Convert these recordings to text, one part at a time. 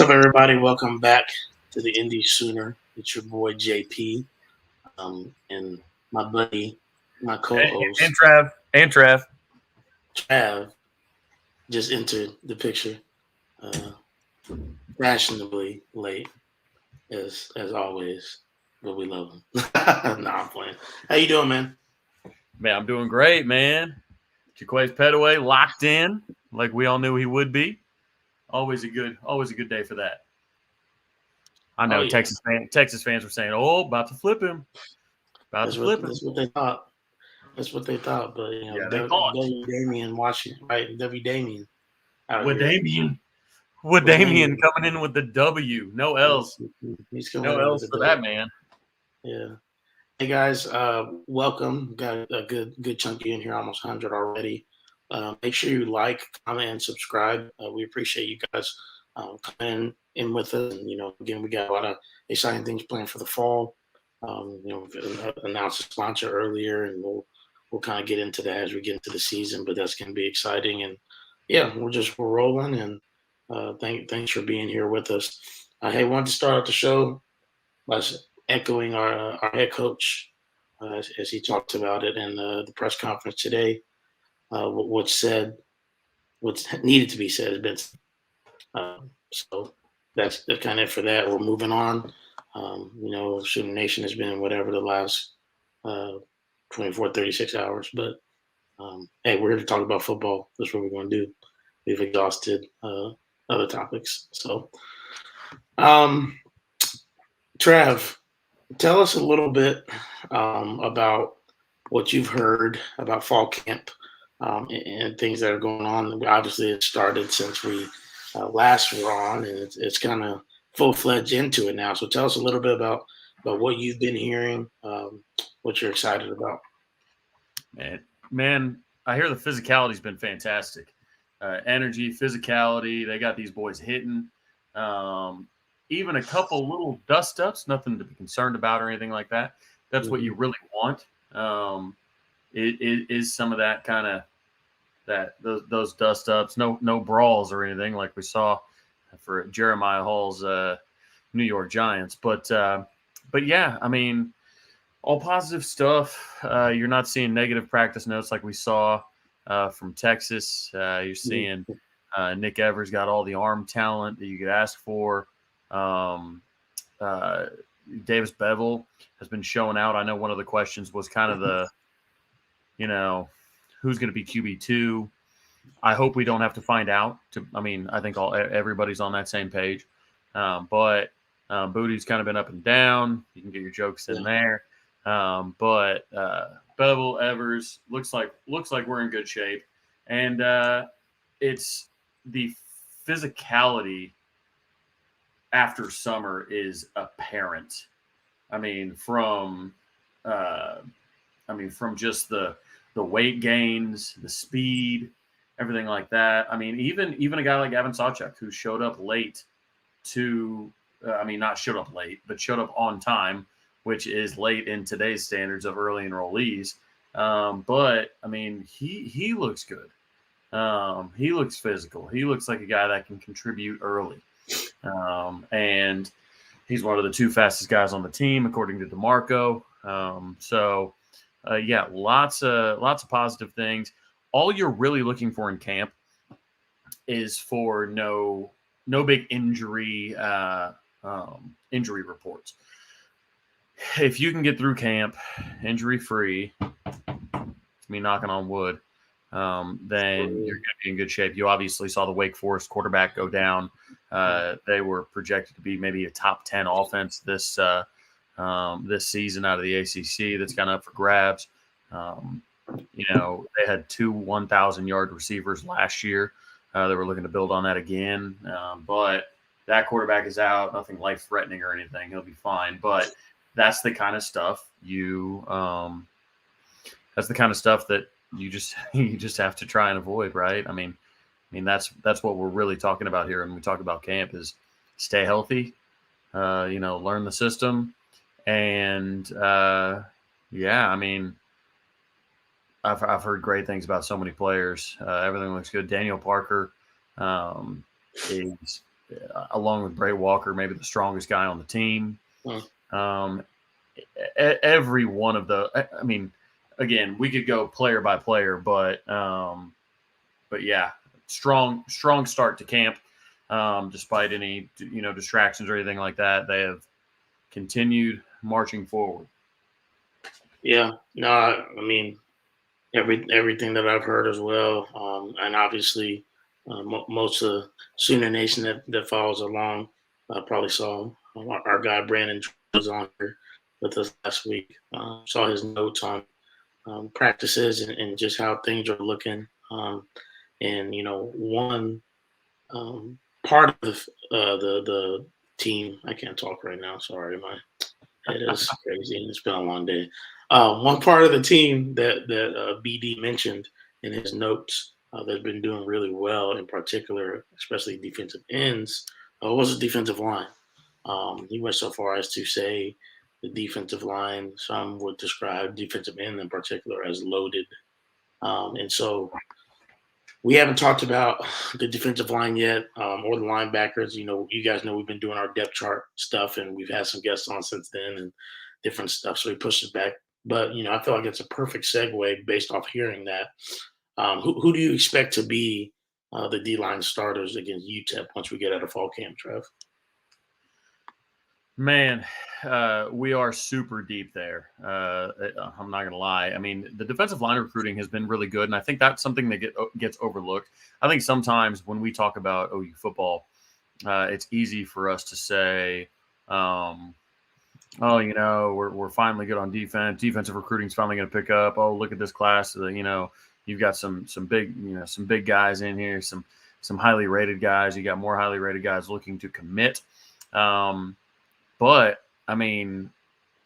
up, everybody? Welcome back to the Indie Sooner. It's your boy JP, and my buddy, my co-host And Trav. Trav just entered the picture, uh, fashionably late as always, but we love him. Nah, I'm playing. How you doing, man? Man, I'm doing great, man. Jaquays Petaway locked in, like we all knew he would be. Always a good day for that. I Oh know yeah, Texas fans were saying, "Oh, about to flip him, about that's to what flip him." that's what they thought. That's what they thought, but Yeah, they thought W Damian Washington, right? W Damian out with here Damian, with with Damian Damian. coming in with the W, no L's, He's coming no in with L's the for dub. that man. Yeah. Hey guys, welcome. Got a good chunk in here, almost 100 already. Make sure you like, comment, and subscribe. We appreciate you guys coming in with us. And again, we got a lot of exciting things planned for the fall. We announced a sponsor earlier, and we'll kind of get into that as we get into the season. But that's going to be exciting, and yeah, we're rolling. And thanks for being here with us. Hey, wanted to start out the show by echoing our head coach as he talked about it in the press conference today. What's said, what's needed to be said has been said. So that's kind of it for that. We're moving on. Shooting Nation has been whatever the last uh, 24, 36 hours. But hey, we're here to talk about football. That's what we're going to do. We've exhausted other topics. So, Trav, tell us a little bit about what you've heard about fall camp and things that are going on. Obviously, it started since we last were on, and it's kind of full fledged into it now. So tell us a little bit about what you've been hearing, what you're excited about. Man, I hear the physicality's been fantastic. Energy, physicality. They got these boys hitting. Um, Even a couple little dust ups, nothing to be concerned about or anything like that. That's what Mm-hmm. you really want. It is some of that kind of those dust ups. No brawls or anything like we saw for Jeremiah Hall's New York Giants. But yeah, I mean, all positive stuff. You're not seeing negative practice notes like we saw from Texas. You're seeing Nick Evers got all the arm talent that you could ask for. Um, uh, Davis Bevel has been showing out. I know one of the questions was kind of who's going to be QB2. I hope we don't have to find out. I think everybody's on that same page. But Booty's kind of been up and down. You can get your jokes in there. But Bevel, Evers looks like we're in good shape, and it's the physicality after summer is apparent. From just the weight gains, the speed, everything like that. Even a guy like Gavin Sawchuk who showed up late to, not showed up late, but showed up on time, which is late in today's standards of early enrollees. But he looks good. He looks physical. He looks like a guy that can contribute early. And he's one of the two fastest guys on the team, according to DeMarco. Yeah, lots of positive things. All you're really looking for in camp is for no big injury reports. If you can get through camp injury free, me knocking on wood, then you're going to be in good shape. You obviously saw the Wake Forest quarterback go down. They were projected to be maybe a top 10 offense this season out of the ACC. That's kind of up for grabs. They had two 1,000-yard receivers last year. They were looking to build on that again, but that quarterback is out. Nothing life-threatening or anything. He'll be fine. But that's the kind of stuff that's the kind of stuff that you just have to try and avoid, right? That's what we're really talking about here when we talk about camp is stay healthy, learn the system, and I've heard great things about so many players. Everything looks good. Daniel Parker is along with Bray Walker, maybe the strongest guy on the team. Hmm. Every one of the, I mean, again, we could go player by player, but yeah, strong start to camp. Despite any distractions or anything like that, they have continued marching forward. Yeah, no, I mean everything that I've heard as well, and obviously most of Sooner Nation that follows along probably saw our guy Brandon was on here with us last week. Saw his notes on practices and just how things are looking. And one part of the team. I can't talk right now. Sorry, my head is crazy. It's been a long day. One part of the team that BD mentioned in his notes that's been doing really well, in particular, especially defensive ends, was the defensive line. He went so far as to say the defensive line, some would describe defensive end in particular as loaded. And so we haven't talked about the defensive line yet, or the linebackers. You guys know we've been doing our depth chart stuff, and we've had some guests on since then and different stuff. So we pushed it back. But I feel like it's a perfect segue based off hearing that. Who do you expect to be the D line starters against UTEP once we get out of fall camp, Trev? Man, we are super deep there. I'm not going to lie. I mean, the defensive line recruiting has been really good, and I think that's something that gets overlooked. I think sometimes when we talk about OU football, it's easy for us to say, oh, we're finally good on defense. Defensive recruiting is finally going to pick up. Oh, look at this class. You've got some big guys in here, some highly rated guys. You got more highly rated guys looking to commit. But I mean,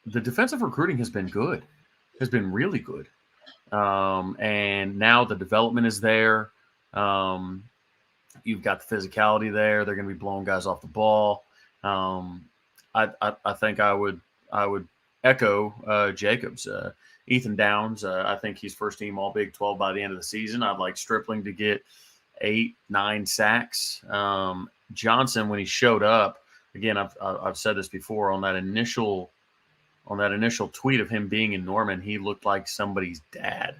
the defensive recruiting has been good, has been really good. And now the development is there. You've got the physicality there. They're going to be blowing guys off the ball. I think I would echo Jacobs. Ethan Downs, I think he's first team All Big 12 by the end of the season. I'd like Stripling to get 8-9 sacks. Johnson, when he showed up, again, I've said this before, on that initial tweet of him being in Norman, he looked like somebody's dad.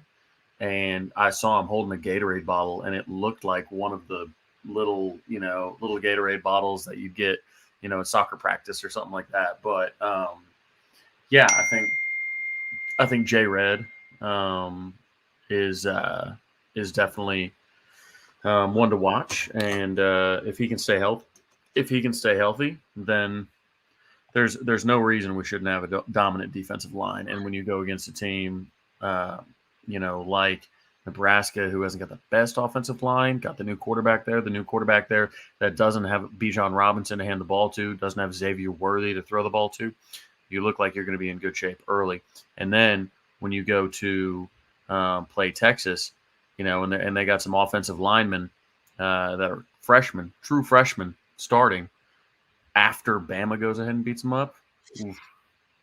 And I saw him holding a Gatorade bottle, and it looked like one of the little Gatorade bottles that you get, at soccer practice or something like that. But yeah, I think J Red is definitely one to watch, and if he can stay healthy, then there's no reason we shouldn't have a dominant defensive line. And when you go against a team, like Nebraska, who hasn't got the best offensive line, got the new quarterback there that doesn't have Bijan Robinson to hand the ball to, doesn't have Xavier Worthy to throw the ball to, you look like you're going to be in good shape early. And then when you go to play Texas, and they got some offensive linemen that are true freshmen, starting after Bama goes ahead and beats them up,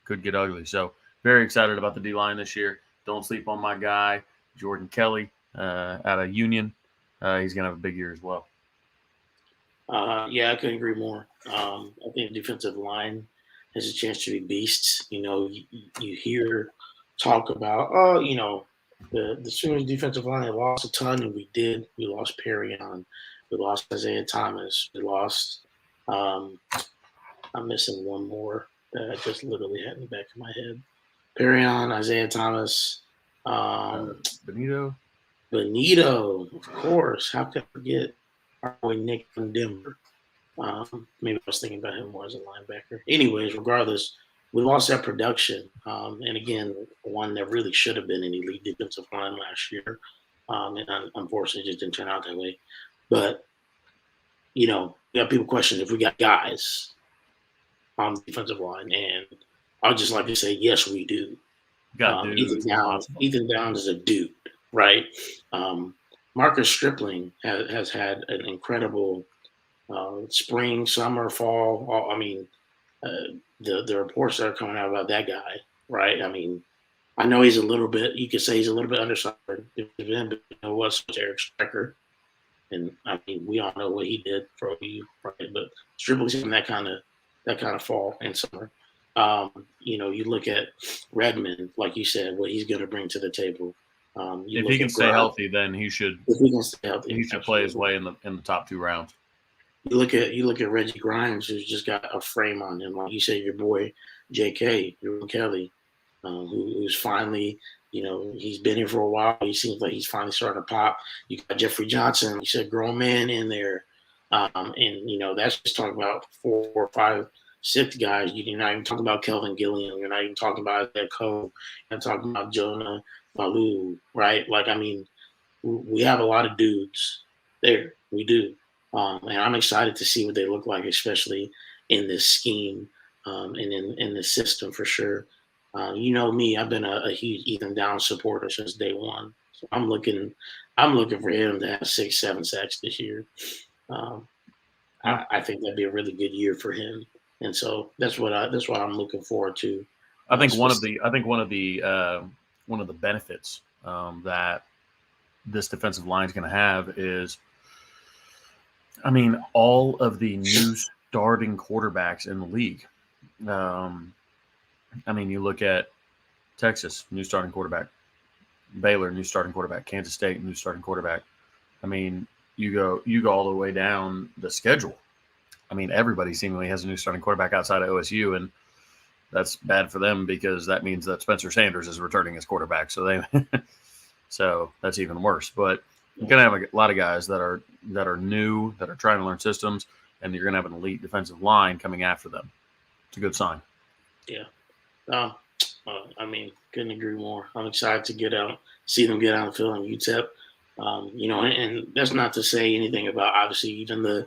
could get ugly. So very excited about the D-line this year. Don't sleep on my guy, Jordan Kelly, out of Union. He's going to have a big year as well. Yeah, I couldn't agree more. I think the defensive line has a chance to be beasts. You hear talk about, the Sooners defensive line lost a ton, and we did. We lost Perrion. We lost Isaiah Thomas. We lost I'm missing one more that I just literally had in the back of my head. Perrion, Isaiah Thomas, Benito, of course. How could I forget our boy Nick from Denver? Maybe I was thinking about him more as a linebacker. Anyways, regardless, we lost that production. And again, one that really should have been an elite defensive line last year. And unfortunately, it just didn't turn out that way. But, we got people questioning if we got guys on the defensive line. And I'd just like to say, yes, we do. Ethan Downs is a dude, right? Marcus Stripling has had an incredible spring, summer, fall. The reports that are coming out about that guy, right? I mean, I know he's a little bit, you could say he's a little bit undersized. What's Eric Strecker? And I mean, we all know what he did for OU, right? But Stribley's in that kind of fall and summer. You look at Redmond, like you said, what he's going to bring to the table. You If he look can at stay Grimes, healthy, then he should if he can stay healthy, play his absolutely. way in the top 2 rounds. You look at Reggie Grimes, who's just got a frame on him. Like you said, your boy J.K. Kelly, who's finally, he's been here for a while. He seems like he's finally starting to pop. You got Jeffrey Johnson. You said grown man in there, and that's just talking about 4, 5, 6 guys. You're not even talking about Kelvin Gilliam. You're not even talking about that Cole. You're not talking about Jonah Malu, right? Like, I mean, we have a lot of dudes there. We do. And I'm excited to see what they look like, especially in this scheme, and in the system for sure. You know me, I've been a huge Ethan Downs supporter since day one. So I'm looking for him to have 6, 7 sacks this year. Um, Yeah. I think that'd be a really good year for him, and so that's what I'm looking forward to. I think one of Specific. the benefits that this defensive line is going to have is, I mean, all of the new starting quarterbacks in the league. I mean, you look at Texas, new starting quarterback; Baylor, new starting quarterback; Kansas State, new starting quarterback. I mean, you go all the way down the schedule. I mean, everybody seemingly has a new starting quarterback outside of OSU, and that's bad for them because that means that Spencer Sanders is returning as quarterback. So so that's even worse. But you're gonna have a lot of guys that are new, that are trying to learn systems, and you're gonna have an elite defensive line coming after them. It's a good sign. Yeah. Uh, I mean, couldn't agree more. I'm excited to see them get out and field on UTEP. And that's not to say anything about obviously even the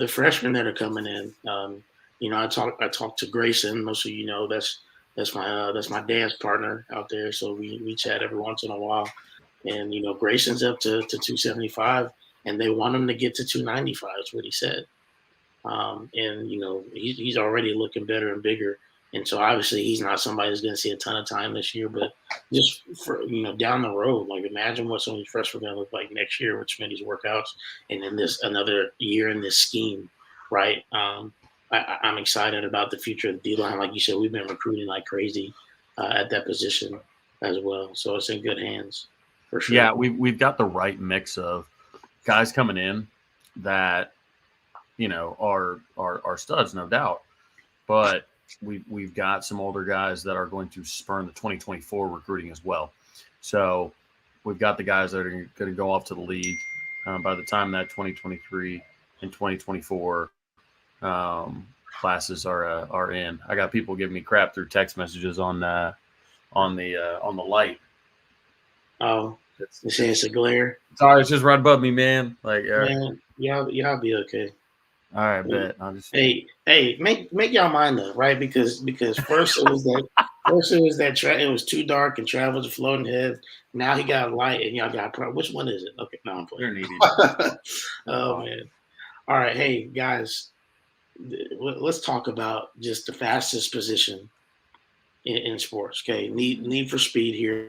freshmen that are coming in. I talked to Grayson. Most of that's my dance partner out there. So we chat every once in a while. And Grayson's up to 275, and they want him to get to 295. Is what he said. And he's already looking better and bigger. And so obviously he's not somebody that's going to see a ton of time this year, but just for down the road, like imagine what some of these freshmen are going to look like next year with Smitty's workouts, and then this another year in this scheme, right? I'm excited about the future of the D line. Like you said, we've been recruiting like crazy at that position as well, so it's in good hands for Yeah, sure. we've got the right mix of guys coming in that are studs, no doubt, but we've got some older guys that are going to spurn the 2024 recruiting as well. So we've got the guys that are going to go off to the league by the time that 2023 and 2024 classes are in. I got people giving me crap through text messages on the light. Oh, you saying it's a glare? Sorry, it's just right above me, man. Like, all right, Man, y'all be okay. all right, bet. I'll just Hey, make y'all mind though, right? Because first it was it was too dark and travel's a floating head. Now he got a light and y'all got a problem. Which one is it? Okay, no, I'm you're playing. an idiot. Oh man. All right, hey guys, let's talk about just the fastest position in sports. Okay, need for speed here.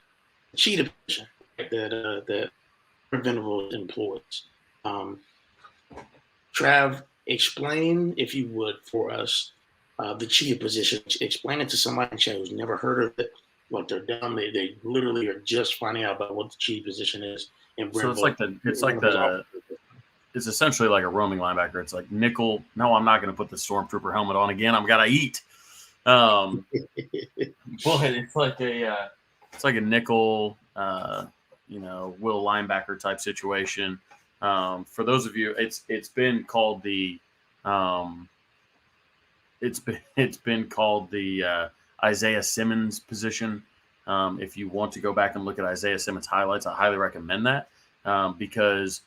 Cheetah position, right, that Preventable employs. Um, Trav, explain, if you would, for us, the cheetah position. Explain it to somebody in chat who's never heard of it. Like they're dumb. They literally are just finding out about what the cheetah position is in So it's Brentwood. like it's essentially like a roaming linebacker. It's like nickel. No, I'm not going to put the stormtrooper helmet on again. I'm got to eat. But it's like a nickel, will linebacker type situation. For those of you, it's been called the Isaiah Simmons position. If you want to go back and look at Isaiah Simmons highlights, I highly recommend that because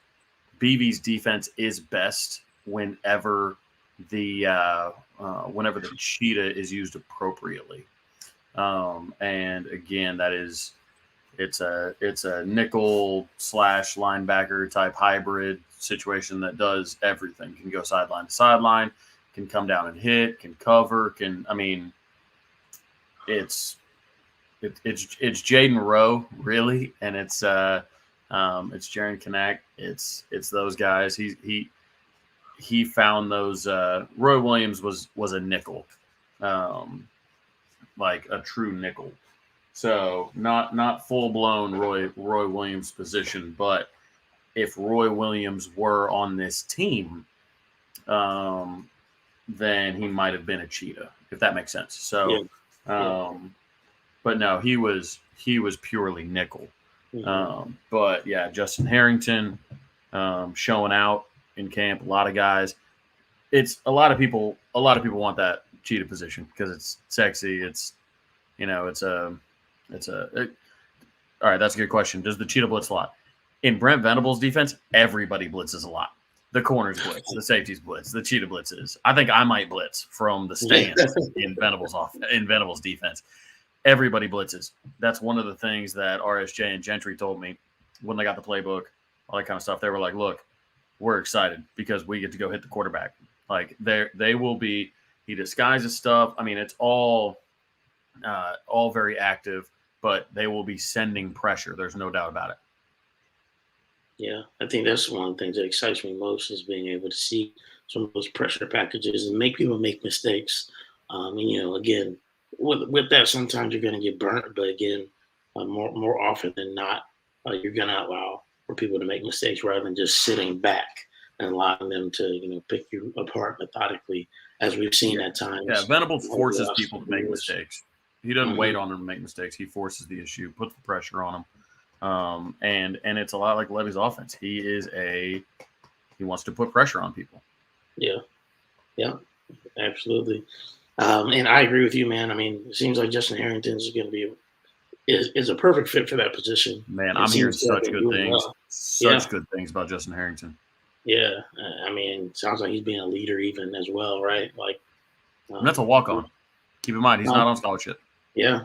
BV's defense is best whenever the cheetah is used appropriately. And again, it's a nickel / linebacker type hybrid situation that does everything. Can go sideline to sideline, can come down and hit, can cover, it's Jaden Rowe really, and it's It's Jaron Kanak. It's those guys. He found those. Roy Williams was a nickel, like a true nickel. So not full blown Roy Williams position, but if Roy Williams were on this team, then he might have been a cheetah, if that makes sense. So, but no, he was purely nickel. But yeah, Justin Harrington showing out in camp. A lot of guys. It's a lot of people. A lot of people want that cheetah position because it's sexy. It's all right, that's a good question. Does the cheetah blitz a lot? In Brent Venables' defense, everybody blitzes a lot. The corners blitz, the safeties blitz, the cheetah blitzes. I think I might blitz from the stands in Venables' defense. Everybody blitzes. That's one of the things that RSJ and Gentry told me when they got the playbook, all that kind of stuff. They were like, look, we're excited because we get to go hit the quarterback. Like they will be, he disguises stuff. I mean, it's all very active, but they will be sending pressure. There's no doubt about it. Yeah, I think that's one of the things that excites me most is being able to see some of those pressure packages and make people make mistakes. And again, with that, sometimes you're going to get burnt, but again, more often than not, you're going to allow for people to make mistakes rather than just sitting back and allowing them to pick you apart methodically, as we've seen at times. Yeah, Venables forces people to make mistakes. He doesn't wait on them to make mistakes. He forces the issue, puts the pressure on them. And it's a lot like Levy's offense. He wants to put pressure on people. Yeah, absolutely. And I agree with you, man. I mean, it seems like Justin Harrington is going to be is a perfect fit for that position. Man, I'm hearing such good things. Good things about Justin Harrington. Yeah, I mean, sounds like he's being a leader even as well, right? Like, and that's a walk-on. Keep in mind, he's not on scholarship. Yeah.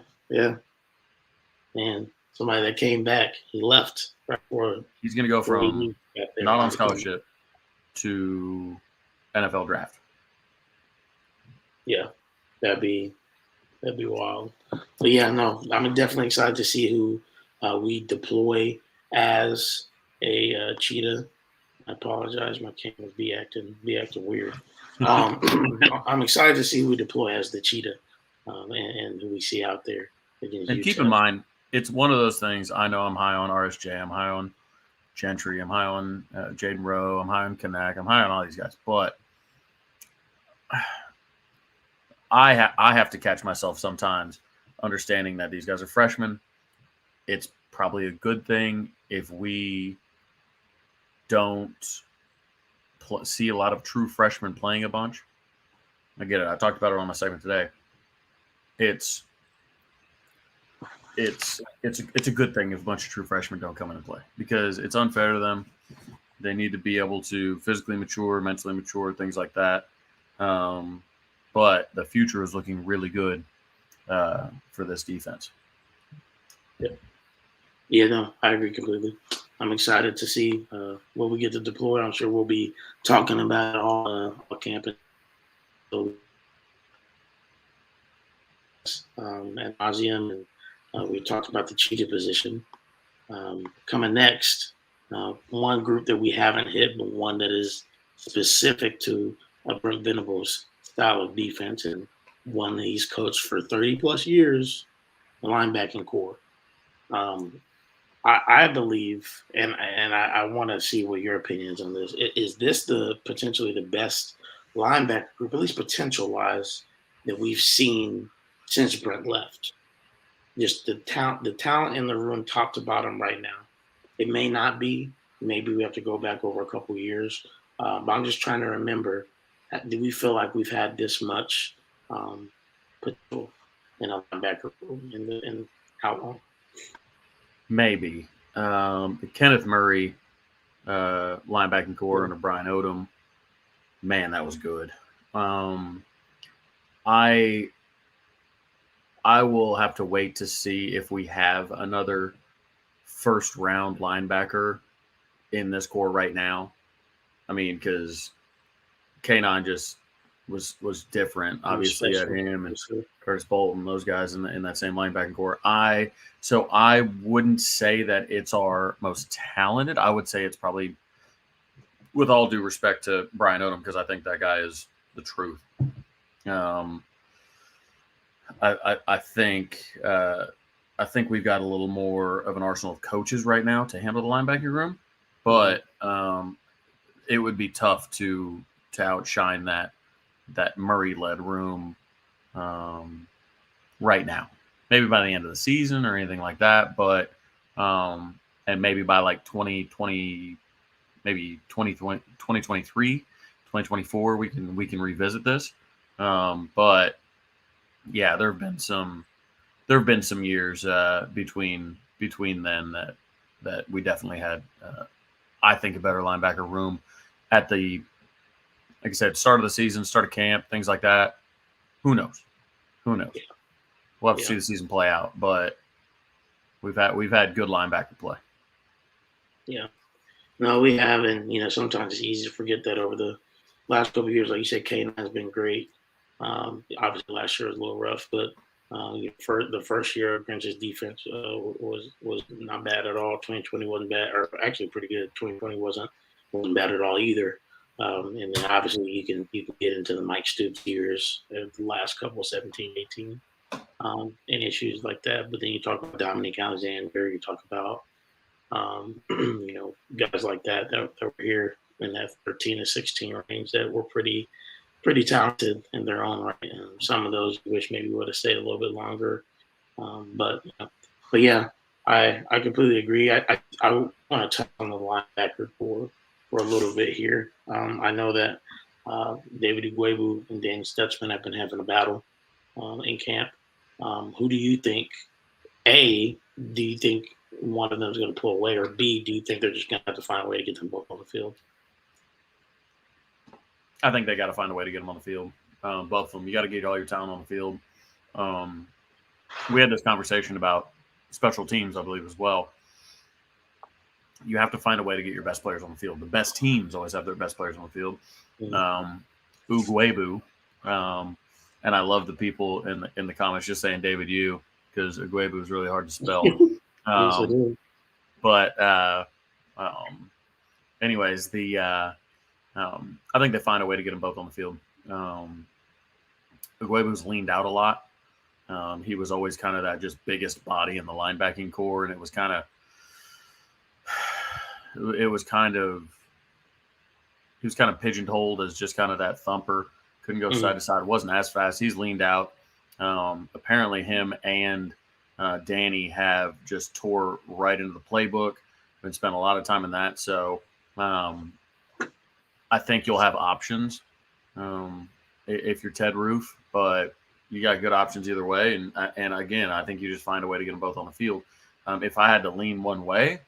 And somebody that came back, he left right before. He's going to go from not on scholarship to NFL draft. Yeah, that'd be wild. But yeah, no, I'm definitely excited to see who we deploy as a cheetah. I apologize, my camera's be acting weird. I'm excited to see who we deploy as the cheetah and who we see out there. And keep in mind, it's one of those things. I know I'm high on RSJ, I'm high on Gentry, I'm high on Jaden Rowe, I'm high on Kanak, I'm high on all these guys, but I have to catch myself sometimes understanding that these guys are freshmen. It's probably a good thing if we don't see a lot of true freshmen playing a bunch. I get it. I talked about it on my segment today. It's a good thing if a bunch of true freshmen don't come into play because it's unfair to them. They need to be able to physically mature, mentally mature, things like that. But the future is looking really good for this defense. Yeah, no, I agree completely. I'm excited to see what we get to deploy. I'm sure we'll be talking about all campus at nauseum, and we talked about the cheetah position. Coming next, one group that we haven't hit, but one that is specific to Brent Venables' style of defense and one that he's coached for 30 plus years, the linebacking core. I believe, and I want to see what your opinions on this. Is this potentially the best linebacker group, at least potential-wise, that we've seen since Brent left? Just the talent in the room, top to bottom, right now. It may not be. Maybe we have to go back over a couple of years. But I'm just trying to remember. Do we feel like we've had this much potential in a linebacker room in how long? Maybe. The Kenneth Murray linebacking core under Brian Odom, man, that was good. I will have to wait to see if we have another first-round linebacker in this core right now. I mean, because K9 just was different. He was Obviously, at special. him and Yes, sir. Curtis Bolton, those guys in that same linebacking core. I wouldn't say that it's our most talented. I would say it's probably, with all due respect to Brian Odom, because I think that guy is the truth. Um, I think we've got a little more of an arsenal of coaches right now to handle the linebacking room, but it would be tough to outshine that Murray-led room right now. Maybe by the end of the season or anything like that, but and maybe by like 2020, maybe 2023, 2024, we can revisit this. But yeah, there have been some years between then that we definitely had I think a better linebacker room at the, like I said, start of the season, start of camp, things like that. Who knows? We'll have to see the season play out, but we've had good linebacker play. Yeah. No, we haven't. Sometimes it's easy to forget that over the last couple of years. Like you said, K9 has been great. Obviously, last year was a little rough, but for the first year of Grinch's defense was not bad at all. 2020 wasn't bad, or actually pretty good. 2020 wasn't bad at all either. And then obviously you can get into the Mike Stoops years, the last couple, 17, 18, and issues like that. But then you talk about Dominic Alexander, you talk about guys like that were here in that 13 to 16 range that were pretty talented in their own right. And some of those wish maybe would have stayed a little bit longer. But yeah, I completely agree. I want to touch on the linebacker for a little bit here. I know that David Ugwebu and Danny Stutzman have been having a battle in camp. Who do you think? A, do you think one of them is going to pull away, or B, do you think they're just going to have to find a way to get them both on the field? I think they got to find a way to get them on the field. Both of them. You got to get all your talent on the field. We had this conversation about special teams, I believe, as well. You have to find a way to get your best players on the field. The best teams always have their best players on the field. Ugwebu, and I love the people in the comments just saying David U, because Ugwebu is really hard to spell. Yes, it is. But anyways, I think they find a way to get them both on the field. Ugwebu's leaned out a lot. He was always kind of that just biggest body in the linebacking core, and he was kind of pigeonholed as just kind of that thumper. Couldn't go side to side. Wasn't as fast. He's leaned out. Apparently, him and Danny have just tore right into the playbook. Been spent a lot of time in that. So I think you'll have options if you're Ted Roof, but you got good options either way. And again, I think you just find a way to get them both on the field. If I had to lean one way,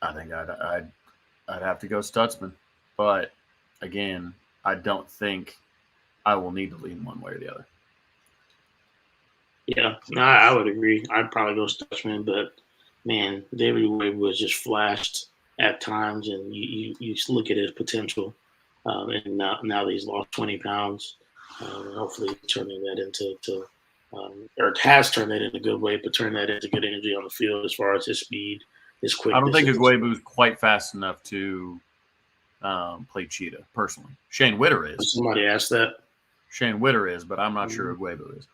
I think I'd have to go Stutzman. But again, I don't think I will need to lean one way or the other. Yeah, I would agree. I'd probably go Stutzman, but man, David Wade was just flashed at times, and you look at his potential, and now that he's lost 20 pounds, hopefully turning that into or has turned that in a good way, but turn that into good energy on the field as far as his speed, his quickness. I don't think Ugwebu's quite fast enough to play cheetah, personally. Shane Witter is. Somebody asked that. Shane Witter is, but I'm not sure Ugwebu is.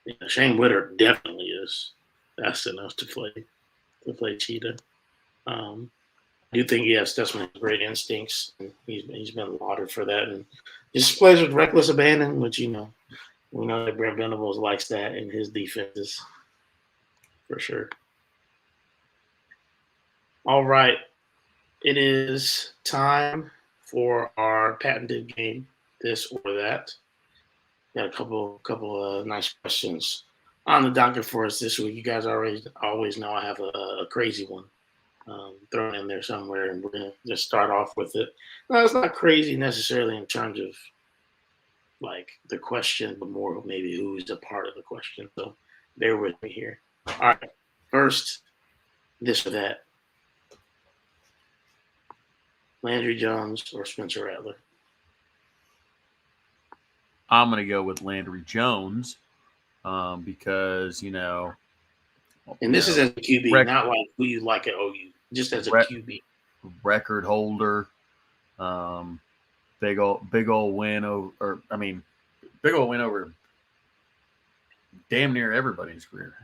Yeah, Shane Witter definitely is fast enough to play cheetah. I do think, yes, Stutzman has great instincts. And he's been lauded for that, and he just plays with reckless abandon, which we know that Brent Venables likes that in his defenses for sure. All right, it is time for our patented game, this or that. Got a couple of nice questions on the docket for us this week. You guys always know I have a crazy one thrown in there somewhere, and we're gonna just start off with it. No, it's not crazy necessarily in terms of like the question, but more maybe who's a part of the question. So bear with me here. All right, first, this or that. Landry Jones or Spencer Rattler? I'm going to go with Landry Jones because, And this is as a QB, rec- not like who you like at OU, just as a rec- QB. record holder, big old win big old win over damn near everybody in his career.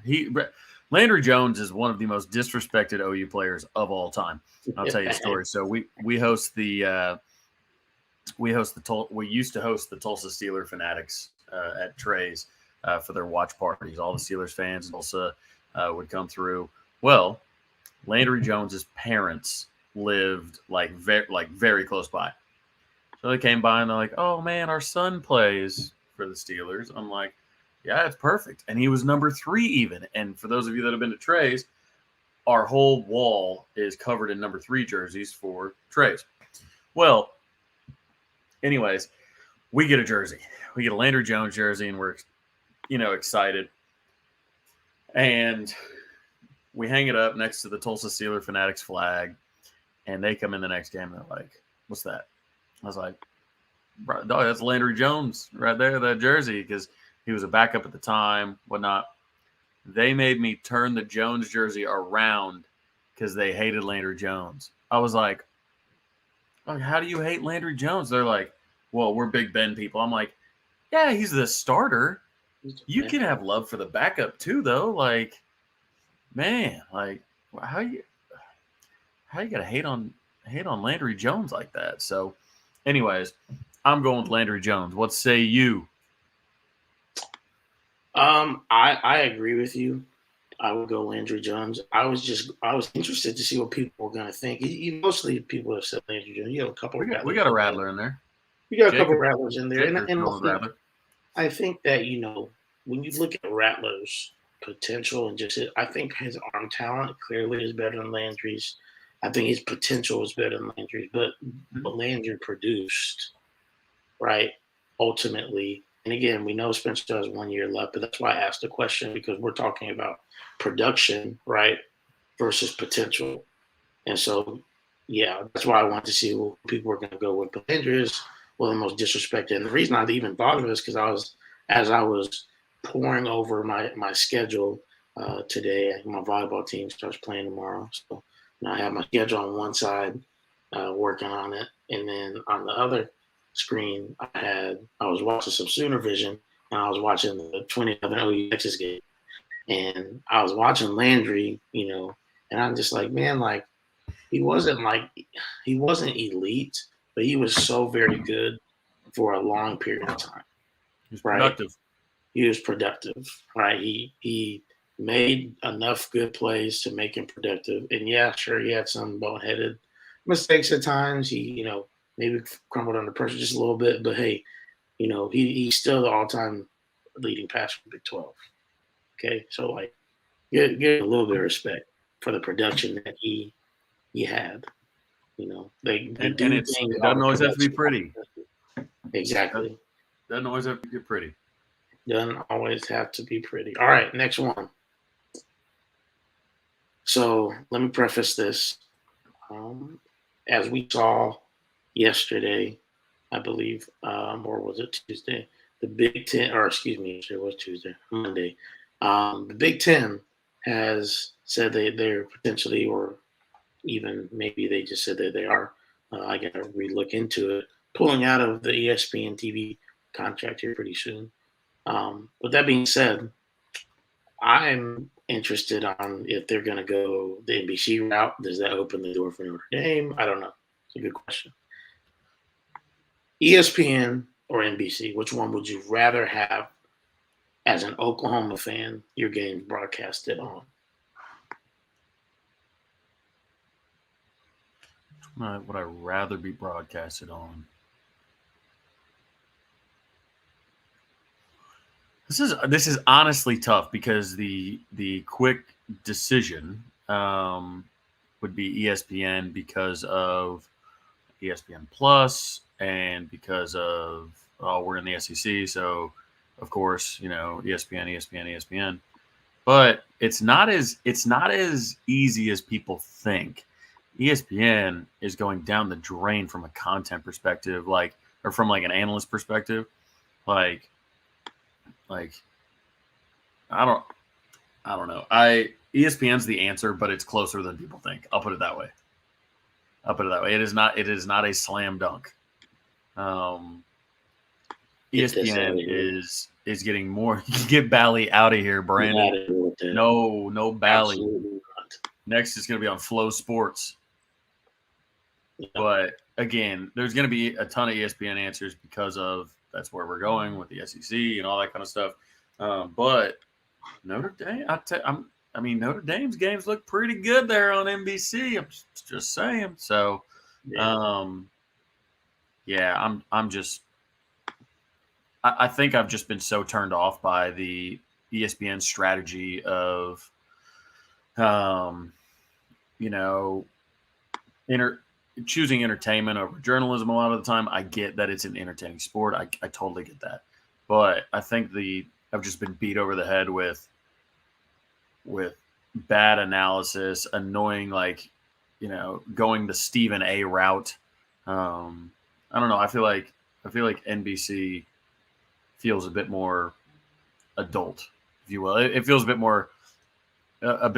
Landry Jones is one of the most disrespected OU players of all time. I'll tell you a story. So we used to host the Tulsa Steeler fanatics at Trey's for their watch parties. All the Steelers fans in Tulsa would come through. Well, Landry Jones's parents lived very close by. So they came by and they're like, "Oh man, our son plays for the Steelers." I'm like, "Yeah, it's perfect." And he was number 3 even. And for those of you that have been to Trey's, our whole wall is covered in number 3 jerseys for Trey's. Well, anyways, we get a jersey. We get a Landry Jones jersey, and we're, excited. And we hang it up next to the Tulsa Steeler Fanatics flag, and they come in the next game, and they're like, "What's that?" I was like, "Bro, dog, that's Landry Jones right there, that jersey," because he was a backup at the time, whatnot. They made me turn the Jones jersey around because they hated Landry Jones. I was like, "How do you hate Landry Jones?" They're like, "Well, we're Big Ben people." I'm like, "Yeah, he's the starter. You can have love for the backup too, though. Like, man, like, how you gotta hate on Landry Jones like that?" So, anyways, I'm going with Landry Jones. What say you? I agree with you. I would go Landry Jones. I was interested to see what people were going to think. Mostly people have said Landry Jones. You have a couple. We got a rattler in there. You got a couple rattlers in there, Rattler. I think that when you look at Rattler's potential and I think his arm talent clearly is better than Landry's. I think his potential is better than Landry's, but Landry produced, right? Ultimately, and again, we know Spencer has 1 year left, but that's why I asked the question, because we're talking about production, right, versus potential. And so, yeah, that's why I wanted to see what people were going to go with. But Landry is one of the most disrespected. And the reason I even thought of it is because as I was pouring over my schedule today, my volleyball team starts playing tomorrow. So I have my schedule on one side, working on it. And then on the other screen, I was watching some Sooner Vision, and I was watching the 2011 OU Texas game. And I was watching Landry, and I'm just like, man, like, he wasn't elite, but he was so very good for a long period of time. He's right? productive. He was productive, right? He made enough good plays to make him productive. And yeah, sure, he had some boneheaded mistakes at times. He, maybe crumbled under pressure just a little bit, but hey, he's still the all-time leading passer in the Big 12. Okay, so like, get a little bit of respect for the production that he had. They do and things. it doesn't always have to be pretty. Exactly. Doesn't always have to be pretty. Doesn't always have to be pretty. All right, next one. So let me preface this. As we saw yesterday, I believe, or was it Tuesday? The Big Ten, or excuse me, it was Tuesday, Monday. The Big Ten has said they're potentially, or even maybe they just said that they are. I got to relook into it. Pulling out of the ESPN TV contract here pretty soon. With that being said, I'm interested on if they're going to go the NBC route. Does that open the door for Notre Dame? I don't know. It's a good question. ESPN or NBC, which one would you rather have as an Oklahoma fan, your game broadcasted on? Would I rather be broadcasted on? This is honestly tough because the quick decision would be ESPN because of ESPN Plus and because of we're in the SEC, so of course ESPN. But it's not as easy as people think. ESPN is going down the drain from a content perspective, or from like an analyst perspective. Like I don't know. ESPN's the answer, but it's closer than people think. I'll put it that way. It is not a slam dunk. ESPN is getting more. Get Bally out of here, Brandon. No Bally. Absolutely not. Next is going to be on Flow Sports. Yeah. But again, there's going to be a ton of ESPN answers because of that's where we're going with the SEC and all that kind of stuff. But Notre Dame, Notre Dame's games look pretty good there on NBC. I'm just saying. So, I'm just. I think I've just been so turned off by the ESPN strategy of, choosing entertainment over journalism a lot of the time. I get that it's an entertaining sport. I totally get that. But I think I've just been beat over the head with bad analysis, annoying, going the Stephen A route. I don't know. I feel like NBC feels a bit more adult, if you will. It feels a bit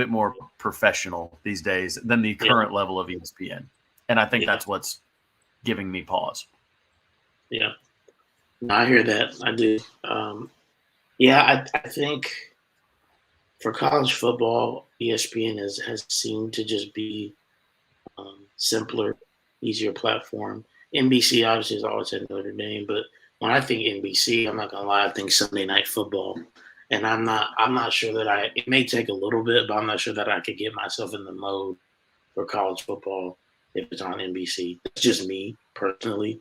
more professional these days than the current level of ESPN. And I think that's what's giving me pause. Yeah. No, I hear that. I do. I think for college football, ESPN has seemed to just be simpler, easier platform. NBC obviously has always had Notre Dame, but when I think NBC, I'm not gonna lie, I think Sunday Night Football, and I'm not sure that it may take a little bit, but I'm not sure that I could get myself in the mode for college football if it's on NBC. It's just me personally.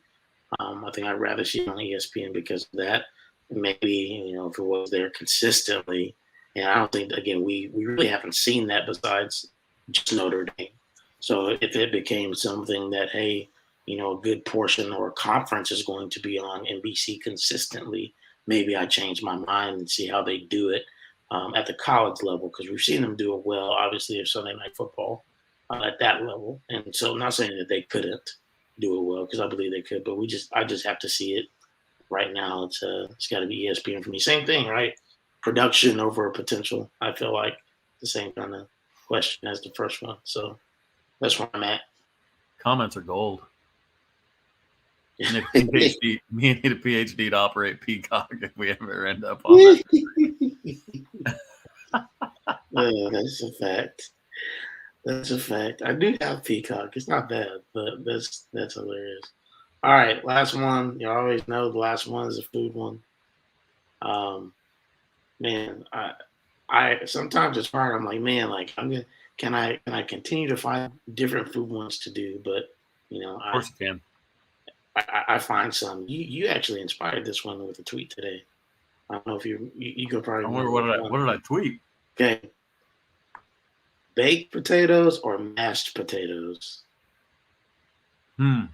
I think I'd rather see it on ESPN because of that. Maybe if it was there consistently, and I don't think again we really haven't seen that besides just Notre Dame. So if it became something that a good portion or conference is going to be on NBC consistently, maybe I change my mind and see how they do it at the college level, because we've seen them do it well, obviously, if Sunday Night Football at that level. And so I'm not saying that they couldn't do it well, because I believe they could, but I just have to see it right now. It's got to be ESPN for me. Same thing, right? Production over potential. I feel like the same kind of question as the first one. So that's where I'm at. Comments are gold. Me and need a PhD to operate Peacock if we ever end up on that. That's a fact. That's a fact. I do have Peacock. It's not bad, but that's hilarious. All right, last one. You always know the last one is a food one. Man, I sometimes it's hard. I'm like, man, like can I continue to find different food ones to do? But of course you can. I find some. You actually inspired this one with a tweet today. I don't know if you could probably. I wonder what did I tweet? Okay. Baked potatoes or mashed potatoes? What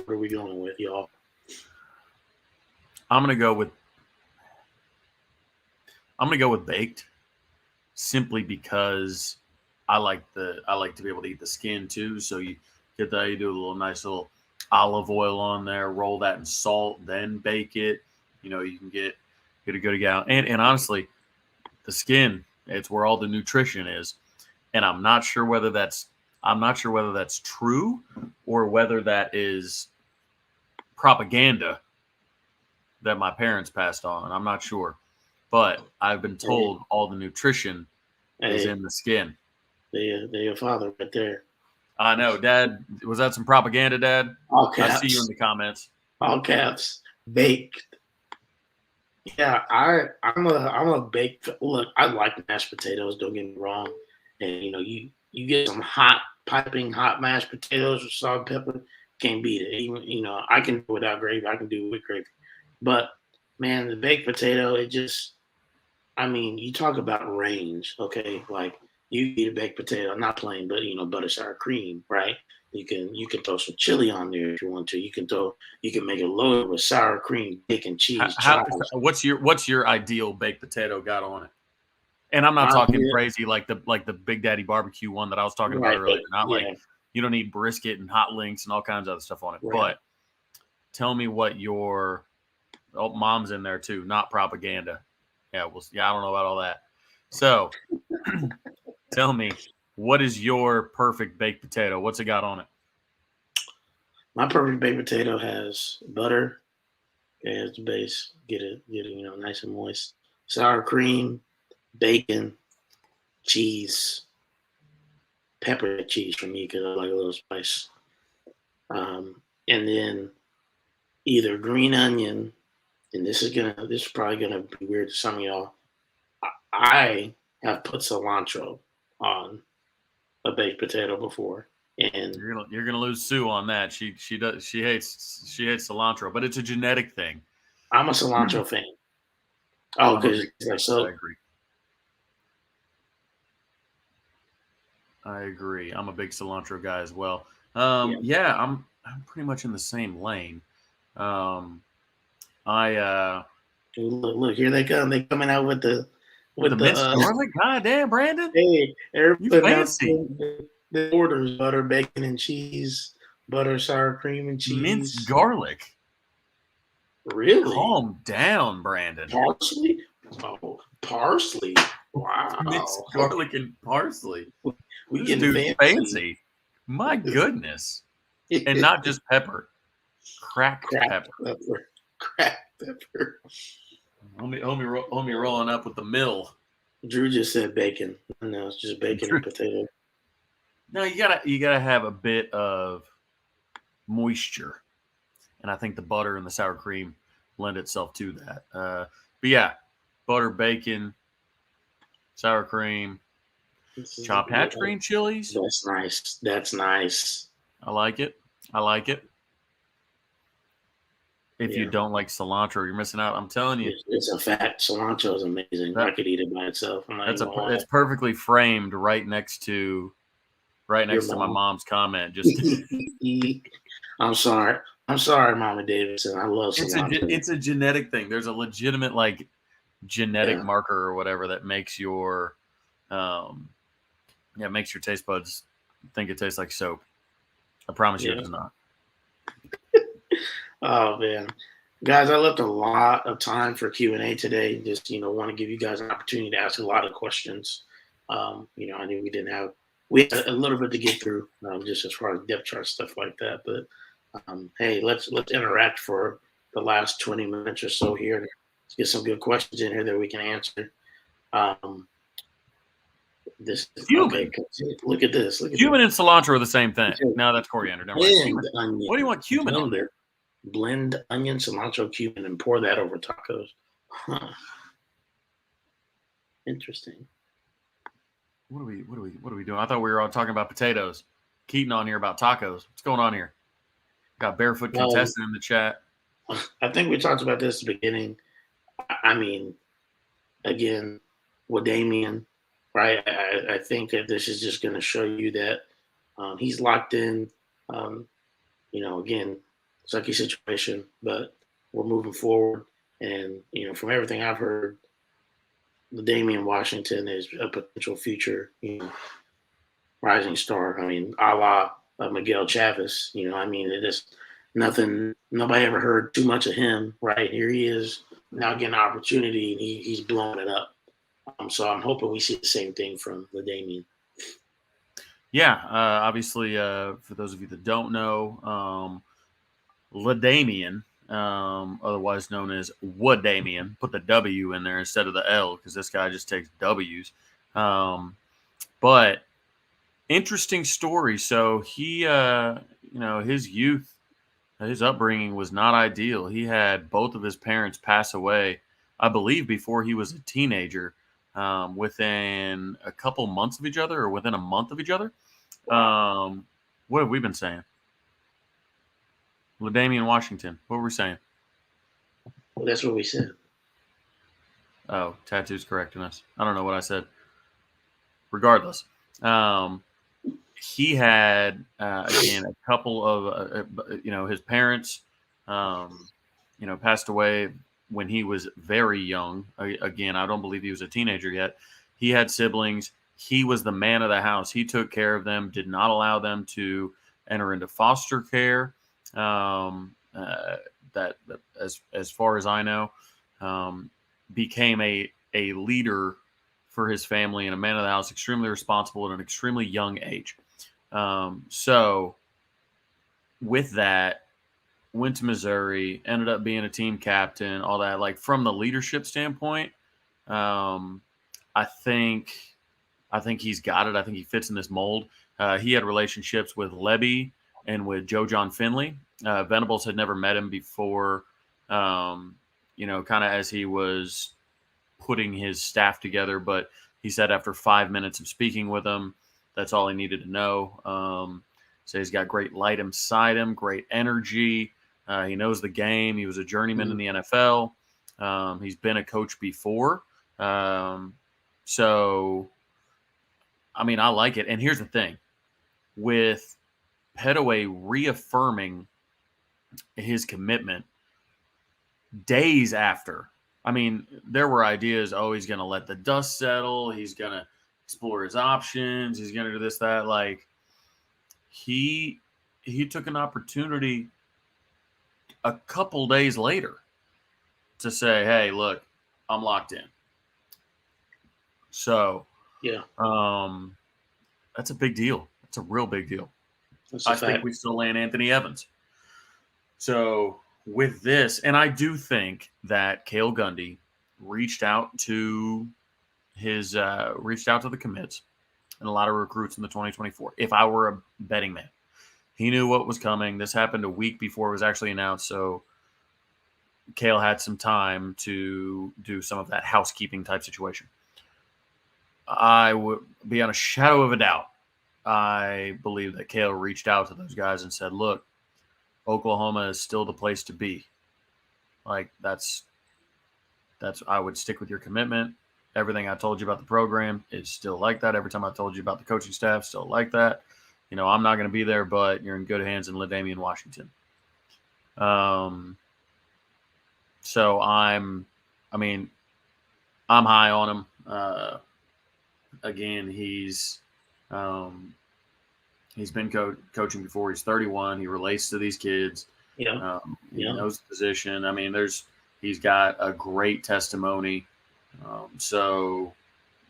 are we going with, y'all? I'm gonna go with baked, simply because I like to be able to eat the skin too. So you get that, you do a nice little olive oil on there, roll that in salt, then bake it. You can get a good go. And honestly, the skin, it's where all the nutrition is. And I'm not sure whether that's true or whether that is propaganda that my parents passed on. I'm not sure. But I've been told all the nutrition is in the skin. They're your father right there. I know, Dad. Was that some propaganda, Dad? All caps. I see you in the comments. All caps. Baked. Yeah, I'm a baked. Look, I like mashed potatoes. Don't get me wrong. And you get some piping hot mashed potatoes with salt and pepper. Can't beat it. Even I can do it without gravy. I can do it with gravy. But man, the baked potato, you talk about range, okay? Like you eat a baked potato, not plain, but butter sour cream, right? You can throw some chili on there if you want to. You can make it loaded with sour cream, bacon, cheese. What's your ideal baked potato got on it? And I'm not talking crazy like the Big Daddy barbecue one that I was talking about earlier. Not like you don't need brisket and hot links and all kinds of other stuff on it. Right. tell me what your mom's in there too, not propaganda. Yeah, I don't know about all that. So tell me, what is your perfect baked potato? What's it got on it? My perfect baked potato has butter as the base. Get it, nice and moist. Sour cream, bacon, cheese, pepper cheese for me because I like a little spice. And then either green onion, and this is probably gonna be weird to some of y'all. I have put cilantro on a baked potato before, and You're gonna lose Sue on that. She hates cilantro, but it's a genetic thing. I'm a cilantro fan. Oh, I'm a because big. like I so. agree. I agree. I'm a big cilantro guy as well. Yeah. Yeah, I'm pretty much in the same lane. Um, I Look, here they come. They coming out with the with the with the minced garlic. God damn, Brandon, hey, they're you putting out fancy. the orders: butter, bacon, and cheese, butter, sour cream, and Minced cheese. garlic. Really? Calm down, Brandon. Parsley? Oh, parsley. Minced Wow. garlic and parsley. We This getting dude's fancy. fancy. My goodness. And not just pepper, cracked Cracked pepper. pepper. Cracked pepper. Homie rolling up with the mill. Drew just said bacon. No, it's just bacon and potato. No, you gotta have a bit of moisture, and I think the butter and the sour cream lend itself to that. But yeah, butter, bacon, sour cream, chopped hatch green chilies. That's nice. That's nice. I like it. I like it. If you Yeah. don't like cilantro, you're missing out. I'm telling you, It's a fact. Cilantro is amazing. I that could eat it by itself. I'm not even gonna lie. it's perfectly framed right Your next to my mom. mom's comment. Just I'm sorry. I'm sorry, Mama Davidson. I love cilantro. it's a genetic thing. There's a legitimate like genetic Yeah. marker or whatever that makes your makes your taste buds think it tastes like soap. I promise you it Yeah. does not. Oh man, guys, I left a lot of time for Q&A today. Just want to give you guys an opportunity to ask a lot of questions. I knew we had a little bit to get through, just as far as depth chart stuff like that. But hey, let's interact for the last 20 minutes or so here. Let's get some good questions in here that we can answer. This is okay. Cumin. Look at this. Look at Cumin this. and cilantro are the same thing. No, that's coriander. Never mind. Blend Cumin. onion. What do you want cumin on Blend there? it. Blend onion, cilantro, cumin, and pour that over tacos. Huh. Interesting. What are we doing? I thought we were all talking about potatoes. Keaton on here about tacos. What's going on here? Got barefoot Well, contestant in the chat. I think we talked about this at the beginning. I mean, again, with Damien, right? I think that this is just going to show you that he's locked in. Again, sucky situation, but we're moving forward. And from everything I've heard, the Damian Washington is a potential future, rising star. I mean, a la Miguel Chavez. It is nothing. Nobody ever heard too much of him. Right here, he is now getting an opportunity, and he's blowing it up. So I'm hoping we see the same thing from LaDamian. Yeah, obviously, for those of you that don't know, LaDamian, otherwise known as Wadamian, put the W in there instead of the L because this guy just takes W's. But interesting story. So he, his youth, his upbringing was not ideal. He had both of his parents pass away, I believe, before he was a teenager, within a couple months of each other or within a month of each other. What have we been saying? LaDamian Washington. What were we saying? Well, that's what we said. Oh, Tattoo's correcting us. I don't know what I said. Regardless, he had again a couple of his parents passed away when he was very young. Again, I don't believe he was a teenager yet. He had siblings. He was the man of the house. He took care of them, did not allow them to enter into foster care. that as far as I know, became a leader for his family and a man of the house, extremely responsible at an extremely young age. So with that, went to Missouri, ended up being a team captain, all that. Like from the leadership standpoint, I think he's got it. I think he fits in this mold. He had relationships with Lebby and with Joe John Finley. Venables had never met him before, kind of as he was putting his staff together. But he said after 5 minutes of speaking with him, that's all he needed to know. So he's got great light inside him, great energy. He knows the game. He was a journeyman in the NFL. He's been a coach before. So, I mean, I like it. And here's the thing. With Pettaway reaffirming his commitment days after, I mean, there were ideas, he's going to let the dust settle. He's going to explore his options. He's going to do this, that. Like, he took an opportunity a couple days later to say, hey, look, I'm locked in. So, yeah, that's a big deal. That's a real big deal. I think we still land Anthony Evans. So with this, and I do think that Cale Gundy reached out to the commits and a lot of recruits in the 2024. If I were a betting man, he knew what was coming. This happened a week before it was actually announced, so Cale had some time to do some of that housekeeping type situation. I would be on a shadow of a doubt. I believe that Cale reached out to those guys and said, look, Oklahoma is still the place to be. Like that's I would stick with your commitment. Everything I told you about the program is still like that. Every time I told you about the coaching staff, still like that. I'm not going to be there, but you're in good hands in LaDainian Washington. So I'm high on him. Again, he's been coaching before. He's 31. He relates to these kids. Yeah. He knows the position. I mean, he's got a great testimony. Gary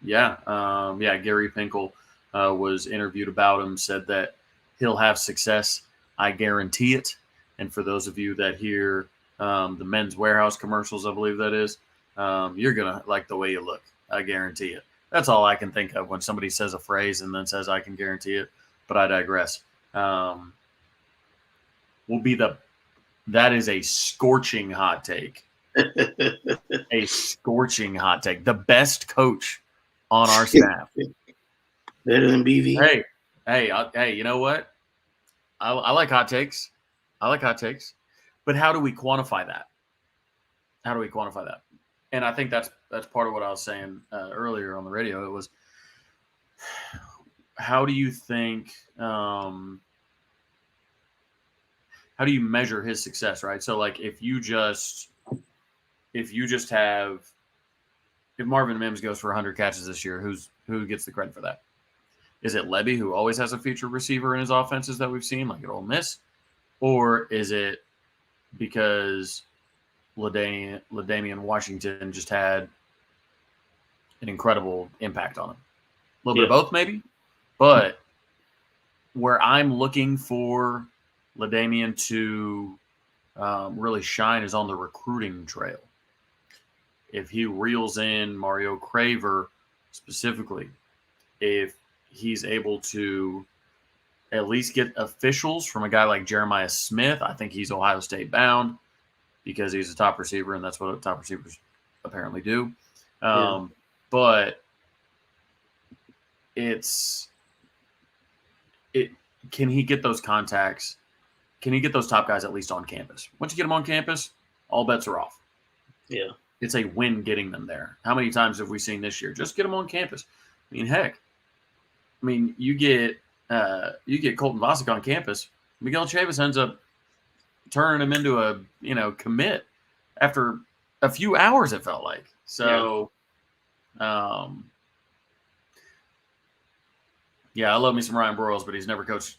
Pinkel was interviewed about him, said that he'll have success. I guarantee it. And for those of you that hear the Men's Warehouse commercials, I believe that is, you're going to like the way you look. I guarantee it. That's all I can think of when somebody says a phrase and then says, I can guarantee it. But I digress. That is a scorching hot take. A scorching hot take. The best coach on our staff. Better than BV. Hey, you know what? I like hot takes. But how do we quantify that? And I think that's part of what I was saying earlier on the radio. It was, how do you think, how do you measure his success, right? So like if Marvin Mims goes for 100 catches this year, who gets the credit for that? Is it Lebby, who always has a featured receiver in his offenses that we've seen, like at Ole Miss? Or is it because LaDainian Washington just had an incredible impact on him? A little bit of both, maybe. But where I'm looking for LaDainian to really shine is on the recruiting trail. If he reels in Mario Craver specifically, if he's able to at least get officials from a guy like Jeremiah Smith, I think he's Ohio State bound because he's a top receiver, and that's what top receivers apparently do. But can he get those contacts? Can he get those top guys at least on campus? Once you get them on campus, all bets are off. Yeah. It's a win getting them there. How many times have we seen this year? Just get them on campus. I mean, heck. I mean, you get Colton Vasek on campus. Miguel Chavis ends up turning him into a commit after a few hours. It felt like so. I love me some Ryan Broyles, but he's never coached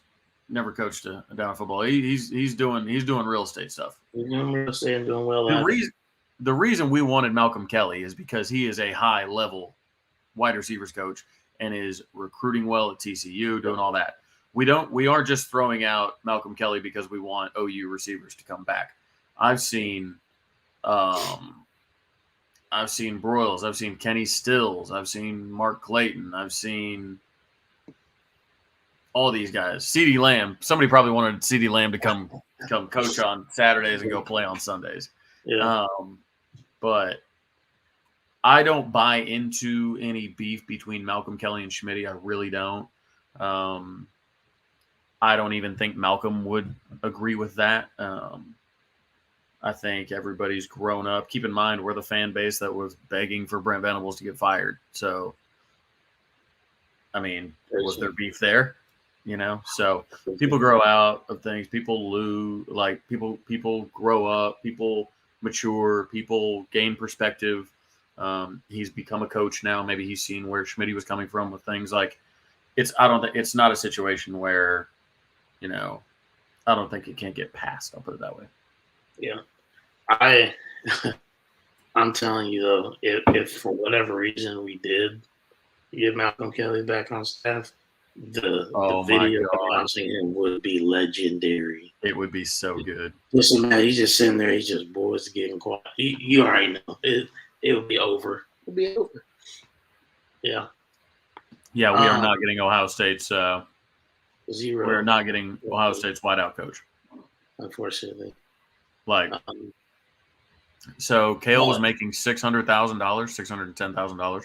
never coached a down football. He's doing real estate stuff. He's doing real estate and doing well The at it. reason we wanted Malcolm Kelly is because he is a high level wide receivers coach and is recruiting well at TCU, doing all that. We aren't just throwing out Malcolm Kelly because we want OU receivers to come back. I've seen Broyles, I've seen Kenny Stills, I've seen Mark Clayton, I've seen all these guys. CeeDee Lamb. Somebody probably wanted CeeDee Lamb to come coach on Saturdays and go play on Sundays. Yeah. But I don't buy into any beef between Malcolm Kelly and Schmitty. I really don't. I don't even think Malcolm would agree with that. I think everybody's grown up. Keep in mind, we're the fan base that was begging for Brent Venables to get fired. So, I mean, was there beef there? You know, so people grow out of things. People lose, like people grow up, people mature, people gain perspective. He's become a coach now. Maybe he's seen where Schmitty was coming from with things like it's not a situation where, you know, I don't think it can't get passed. I'll put it that way. Yeah. I'm telling you though, if for whatever reason we did get Malcolm Kelly back on staff, the video announcing him would be legendary. It would be so good. Listen, man, he's just sitting there. He's just boys getting quiet. You already know it will be over. It'll be over. Yeah. Yeah, we are not getting Ohio State's. Zero. We're not getting Ohio State's wideout coach. Unfortunately. Like, so Cale was making $600,000, $610,000.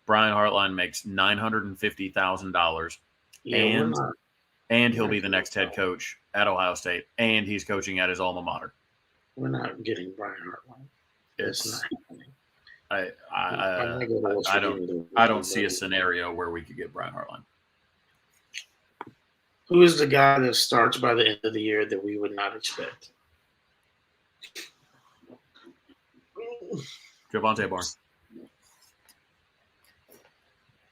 Brian Hartline makes $950,000, and he'll be the next head coach at Ohio State, and he's coaching at his alma mater. We're not getting Brian Hartline. It's not I don't see a scenario where we could get Brian Hartline. Who is the guy that starts by the end of the year that we would not expect? Javonte Barnes.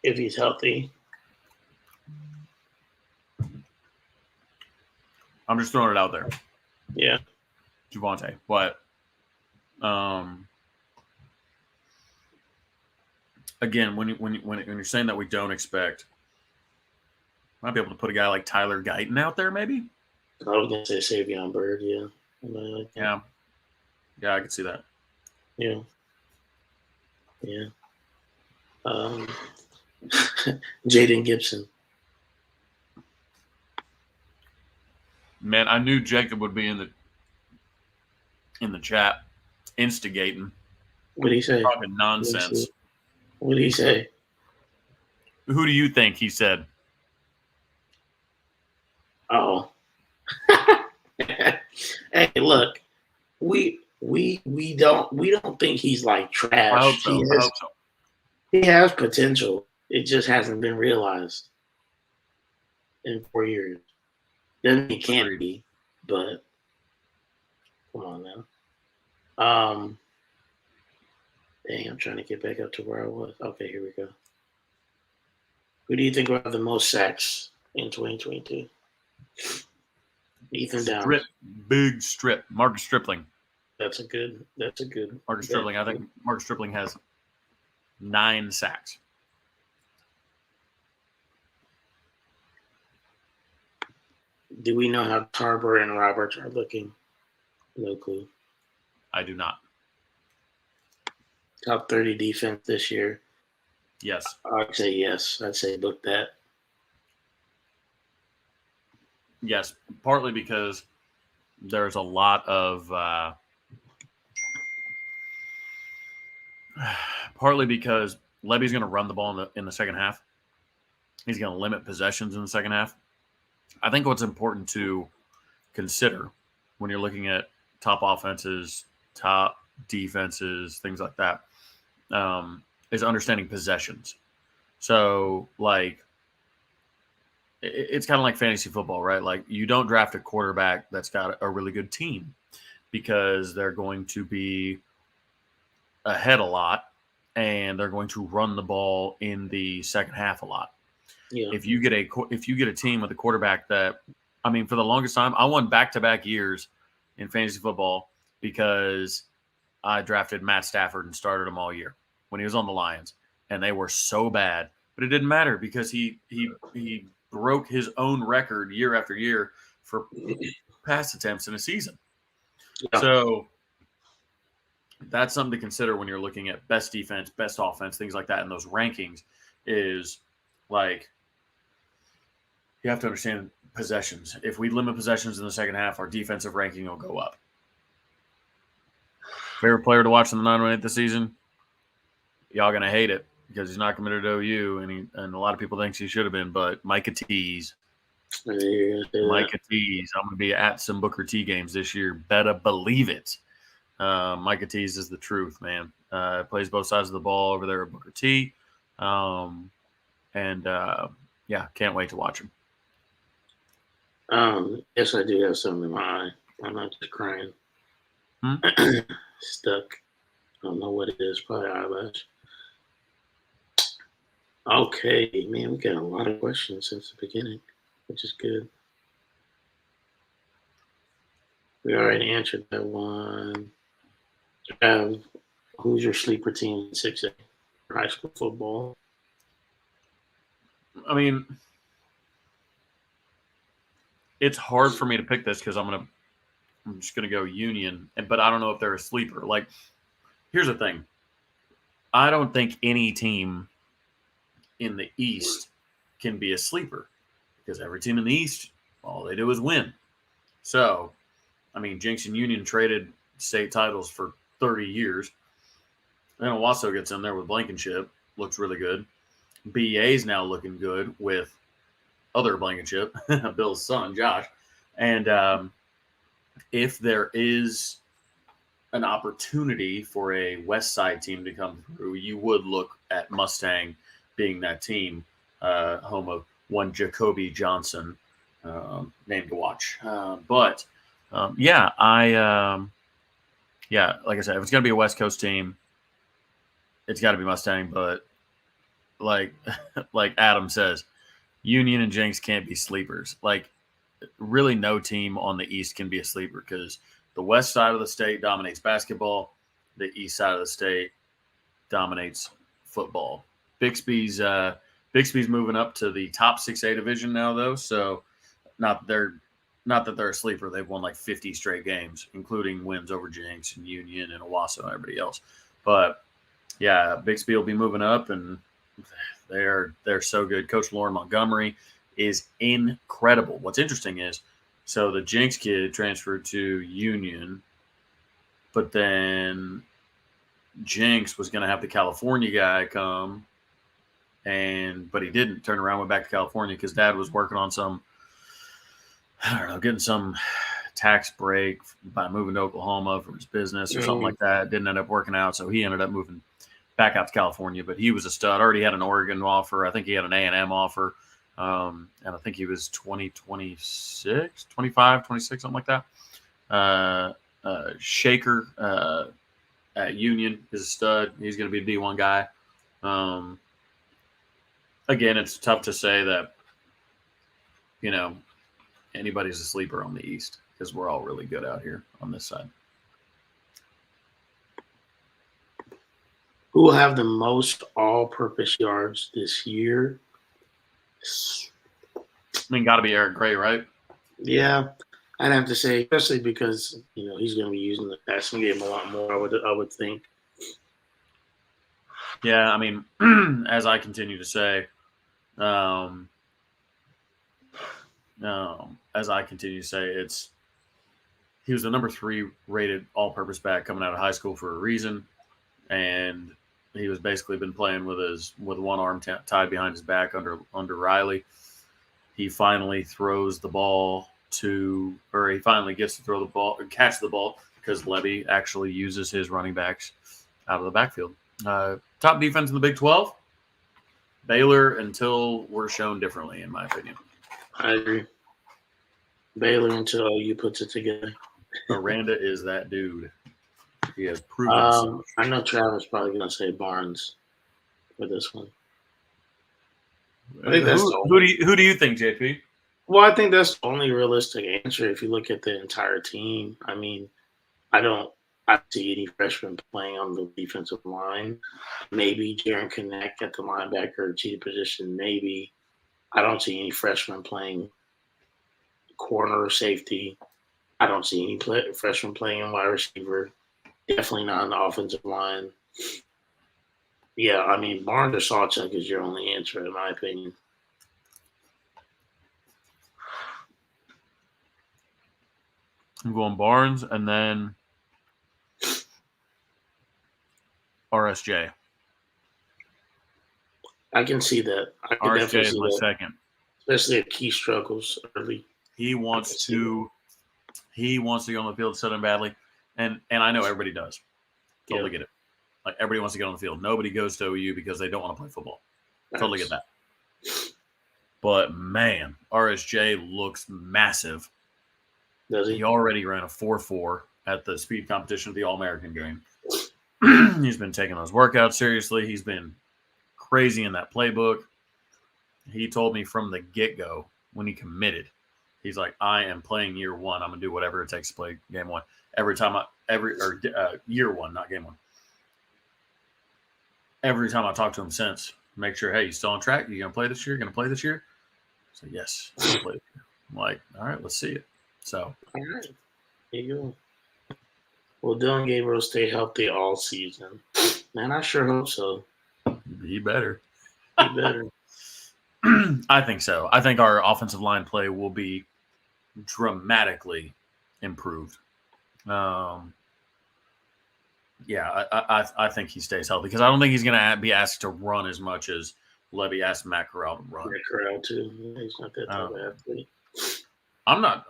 If he's healthy. I'm just throwing it out there. Yeah. Javonte. But again, when you're saying that we don't expect, might be able to put a guy like Tyler Guyton out there, maybe. I was gonna say Savion Byrd, yeah. Yeah, I could see that. Yeah. Jaden Gibson. Man, I knew Jacob would be in the chat, instigating. What did he say? Talking nonsense. What did he say? Who do you think he said? Oh. Hey, look, we don't think he's like trash. I hope so. He has potential. It just hasn't been realized in 4 years. Doesn't mean it can't be, but come on now. Dang, I'm trying to get back up to where I was. Okay, here we go. Who do you think will have the most sacks in 2022? Ethan Downs. Big strip. Marcus Stripling. That's a good. Marcus Stripling. I think Marcus Stripling has 9 sacks. Do we know how Tarver and Roberts are looking? No clue. I do not. Top 30 defense this year. Yes. I'd say yes. I'd say book that. Yes, partly because there's a lot of partly because Levy's going to run the ball in the second half. He's going to limit possessions in the second half. I think what's important to consider when you're looking at top offenses, top defenses, things like that, is understanding possessions. So, like, it's kind of like fantasy football, right? Like, you don't draft a quarterback that's got a really good team because they're going to be ahead a lot and they're going to run the ball in the second half a lot. Yeah. If you get a team with a quarterback that, I mean, for the longest time, I won back-to-back years in fantasy football because I drafted Matt Stafford and started him all year when he was on the Lions, and they were so bad. But it didn't matter because he broke his own record year after year for pass attempts in a season. Yeah. So that's something to consider when you're looking at best defense, best offense, things like that in those rankings. Is like you have to understand possessions. If we limit possessions in the second half, our defensive ranking will go up. Favorite player to watch in the 918 this season? Y'all gonna hate it because he's not committed to OU, and a lot of people think he should have been. But Micah Tease, Micah Tease. I'm gonna be at some Booker T games this year. Better believe it. Micah Tease is the truth, man. Plays both sides of the ball over there at Booker T, yeah, can't wait to watch him. Yes, I do have something in my eye. I'm not just crying. Stuck. I don't know what it is. Probably eyelash. Okay, man, we got a lot of questions since the beginning, which is good. We already answered that one. Who's your sleeper team in 6A for high school football? I mean, it's hard for me to pick this because I'm just gonna go Union, but I don't know if they're a sleeper. Like, here's the thing: I don't think any team in the East can be a sleeper because every team in the East, all they do is win. So, I mean, Jinx and Union traded state titles for 30 years. Then Owasso gets in there with Blankenship, looks really good. BA's now looking good with other Blankenship, Bill's son, Josh. And if there is an opportunity for a West Side team to come through, you would look at Mustang being that team, home of one Jacoby Johnson, name to watch. Yeah, like I said, if it's going to be a West Coast team, it's got to be Mustang. But like Adam says, Union and Jenks can't be sleepers. Like, really no team on the East can be a sleeper because the West side of the state dominates basketball. The East side of the state dominates football. Bixby's moving up to the top 6A division now, though. So not that they're a sleeper. They've won like 50 straight games, including wins over Jenks and Union and Owasso and everybody else. But yeah, Bixby will be moving up, and they're so good. Coach Lauren Montgomery is incredible. What's interesting is, so the Jinx kid transferred to Union, but then Jinx was going to have the California guy come, but he didn't. Turn around, went back to California because Dad was working on some, I don't know, getting some tax break by moving to Oklahoma for his business or something like that. Didn't end up working out, so he ended up moving back out to California. But he was a stud. Already had an Oregon offer. I think he had an A&M offer. And I think he was 26, 25, 26, something like that. Shaker at Union is a stud. He's going to be a D1 guy. Again, it's tough to say that, anybody's a sleeper on the East because we're all really good out here on this side. Who will have the most all-purpose yards this year? I mean, got to be Eric Gray, right? Yeah, I'd have to say, especially because he's going to be using the passing game a lot more. I would think. Yeah, I mean, as I continue to say, he was the number 3 rated all-purpose back coming out of high school for a reason, and he was basically been playing with one arm tied behind his back under Riley. He finally throws the ball he finally gets to throw the ball, catch the ball, because Levy actually uses his running backs out of the backfield. Top defense in the Big 12, Baylor, until we're shown differently, in my opinion. I agree. Baylor until OU puts it together. Aranda is that dude. He has proven so. I know Travis probably going to say Barnes for this one. I think that's the Who do you think, JP? well. I think that's the only realistic answer if you look at the entire team. I mean, I don't. I see any freshmen playing on the defensive line. Maybe Jaron Connect at the linebacker or cheetah position. Maybe I don't see any freshmen playing corner or safety. I don't see any freshmen playing in wide receiver. Definitely not on the offensive line. Yeah, I mean Barnes or Sawchuk is your only answer in my opinion. I'm going Barnes and then RSJ. I can see that. I can RSJ definitely is see my that, second. especially if Key struggles early. He wants to go on the field suddenly badly, and I know everybody does. Totally get it. Like everybody wants to get on the field. Nobody goes to OU because they don't want to play football. Totally get that. But man, RSJ looks massive. Does he? He already ran a 4.4 at the speed competition of the All-American game. He's been taking those workouts seriously. He's been crazy in that playbook. He told me from the get-go when he committed, he's like, I am playing year one. I'm gonna do whatever it takes to play game one. Year one, not game one. Every time I talk to him since, make sure, hey, you still on track? You gonna play this year? Gonna play this year? So yes, I'm gonna play this year. I'm like, all right, let's see it. So all right, there you go. Will Dylan Gabriel stay healthy all season? Man, I sure hope so. he better. He better. I think so. I think our offensive line play will be dramatically improved. Yeah, I think he stays healthy because I don't think he's going to be asked to run as much as Levy asked Matt Corral to run. Matt Corral too. Yeah, he's not that type of athlete. I'm not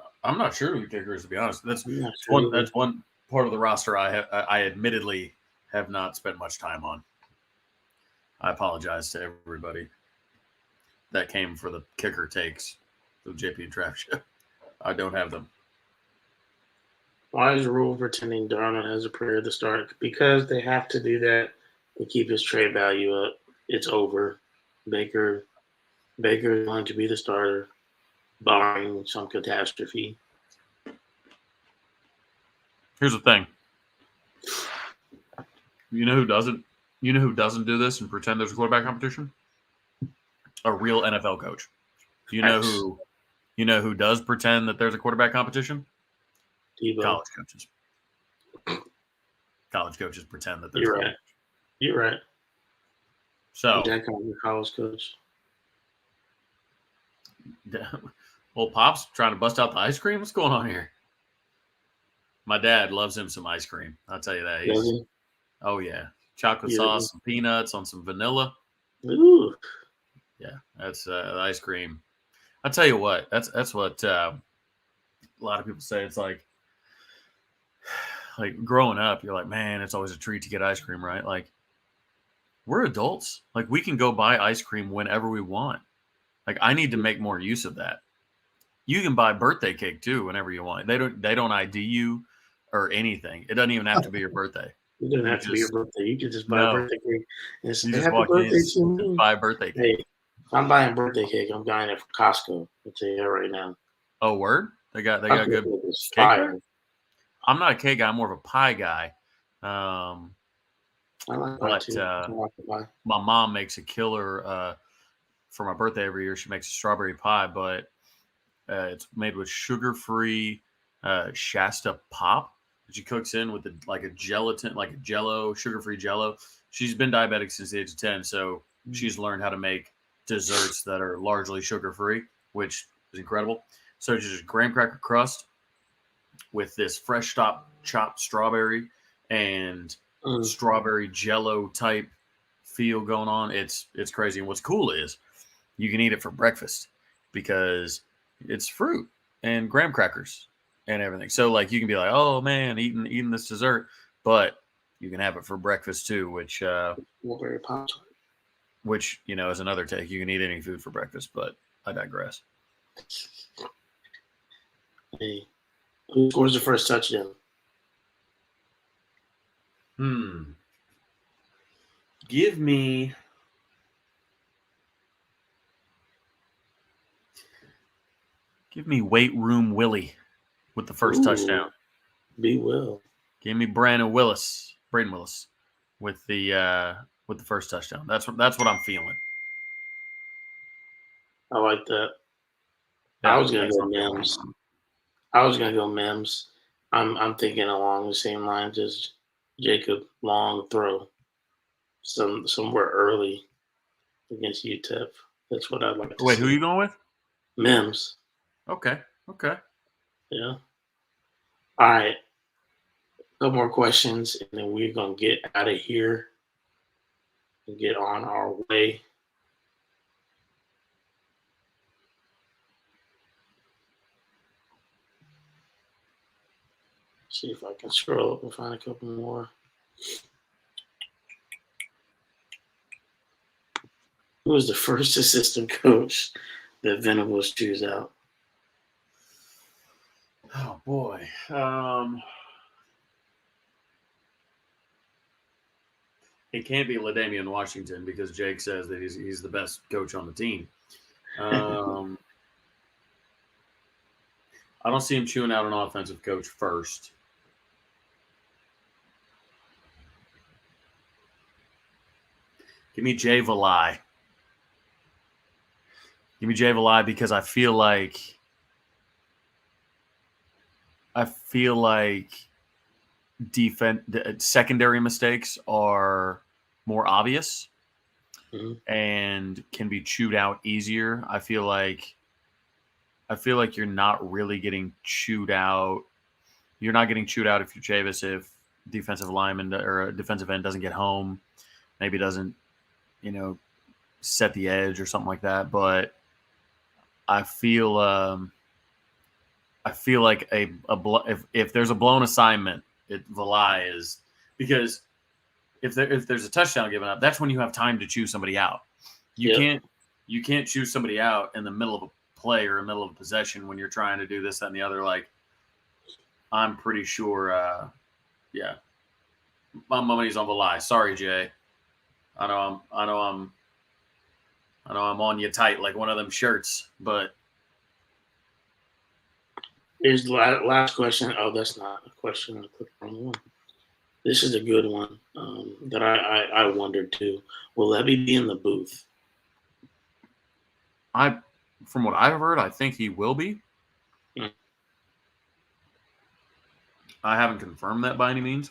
sure who the kicker is, to be honest. That's one part of the roster I admittedly have not spent much time on. I apologize to everybody that came for the kicker takes for the JP and Trav show. I don't have them. Why is Rule pretending Darnold has a prayer to start? Because they have to do that to keep his trade value up. It's over. Baker is going to be the starter, barring some catastrophe. Here's the thing. You know who doesn't? You know who doesn't do this and pretend there's a quarterback competition? A real NFL coach. You know who? You know who does pretend that there's a quarterback competition? Debo. College coaches. College coaches pretend that there's. You're right. You're right. So Jack Conley, college coach. Well, Pop's trying to bust out the ice cream. What's going on here? My dad loves him some ice cream. I'll tell you that. Does he? Oh yeah, chocolate sauce, some peanuts on some vanilla. Ooh. Yeah, that's ice cream. I'll tell you what. That's what a lot of people say. It's like growing up, you're like, man, it's always a treat to get ice cream, right? Like we're adults. Like we can go buy ice cream whenever we want. Like I need to make more use of that. You can buy birthday cake too whenever you want. They don't ID you or anything. It doesn't even have to be your birthday. It doesn't have to be your birthday. You can just buy a birthday cake and say you just happy walk birthday in to me. buy a birthday cake. Hey, if I'm buying birthday cake, I'm buying it from Costco. I'll tell you that right now. Oh, word? They got good cake there? I'm not a cake guy. I'm more of a pie guy. I like pie too. My mom makes a killer for my birthday every year. She makes a strawberry pie, but it's made with sugar-free Shasta pop that she cooks in with a gelatin, like a Jello, sugar-free Jello. She's been diabetic since the age of 10, so she's learned how to make desserts that are largely sugar-free, which is incredible. So just graham cracker crust with this fresh chopped strawberry and strawberry Jello type feel going on. It's crazy. And what's cool is you can eat it for breakfast because it's fruit and graham crackers and everything. So like you can be like, oh man, eating this dessert, but you can have it for breakfast too, which is another take. You can eat any food for breakfast, but I digress. Hey, who scores the first touchdown? Give me Give me Weight Room Willie with the first touchdown. Be Will. Give me Braden Willis with the first touchdown. That's what I'm feeling. I like that. Yeah, I was gonna go Mims. I'm thinking along the same lines as Jacob. Long throw, somewhere early against UTEP. That's what I'd like to see. Wait, who are you going with? Mims. Okay. Yeah. All right. A couple more questions, and then we're gonna get out of here and get on our way. See if I can scroll up and find a couple more. Who was the first assistant coach that Venables choose out? Oh boy. It can't be LaDainian Washington because Jake says that he's the best coach on the team. I don't see him chewing out an offensive coach first. Give me Jay Valai. Because I feel like secondary mistakes are more obvious and can be chewed out easier. I feel like you're not really getting chewed out. You're not getting chewed out if you're Chavis if defensive lineman or a defensive end doesn't get home, maybe doesn't, set the edge or something like that. But I feel like if there's a blown assignment, Valai is, because if there's a touchdown given up, that's when you have time to choose somebody out. You can't choose somebody out in the middle of a play or in the middle of a possession when you're trying to do this, that, and the other. Like, I'm pretty sure, my money's on Valai. Sorry, Jay. I know I'm on you tight like one of them shirts, but here's the last question. Oh, that's not a question. I clicked on one. This is a good one that I wondered too. Will Levy be in the booth? From what I've heard, I think he will be. I haven't confirmed that by any means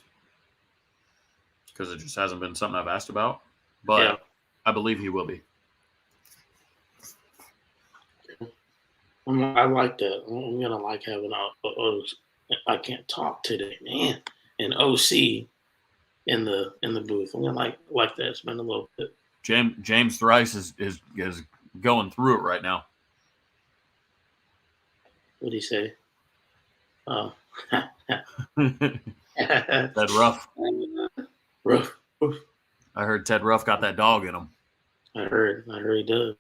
because it just hasn't been something I've asked about, but I believe he will be. I like that. I'm gonna like having I can't talk today, man. An OC in the booth. I'm gonna like that. It's been a little bit. James Thrice is going through it right now. What'd he say? Oh, Ted Ruff. Ruff. I heard Ted Ruff got that dog in him. I heard he does.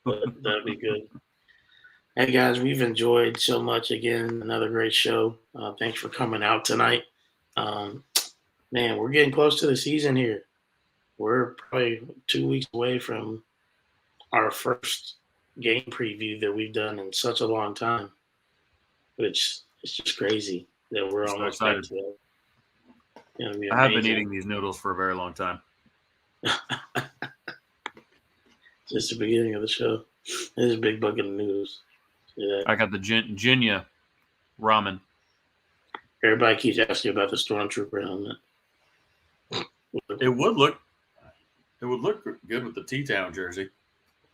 But that'd be good. Hey guys, we've enjoyed so much. Again, another great show. Thanks for coming out tonight. Man, we're getting close to the season here. We're probably 2 weeks away from our first game preview that we've done in such a long time, which is just crazy that we're almost excited. back to that. I have been eating these noodles for a very long time. Just the beginning of the show. There's a big bucket of noodles. I got the Jinya ramen. Everybody keeps asking about the Stormtrooper helmet. It would look good with the T-Town jersey.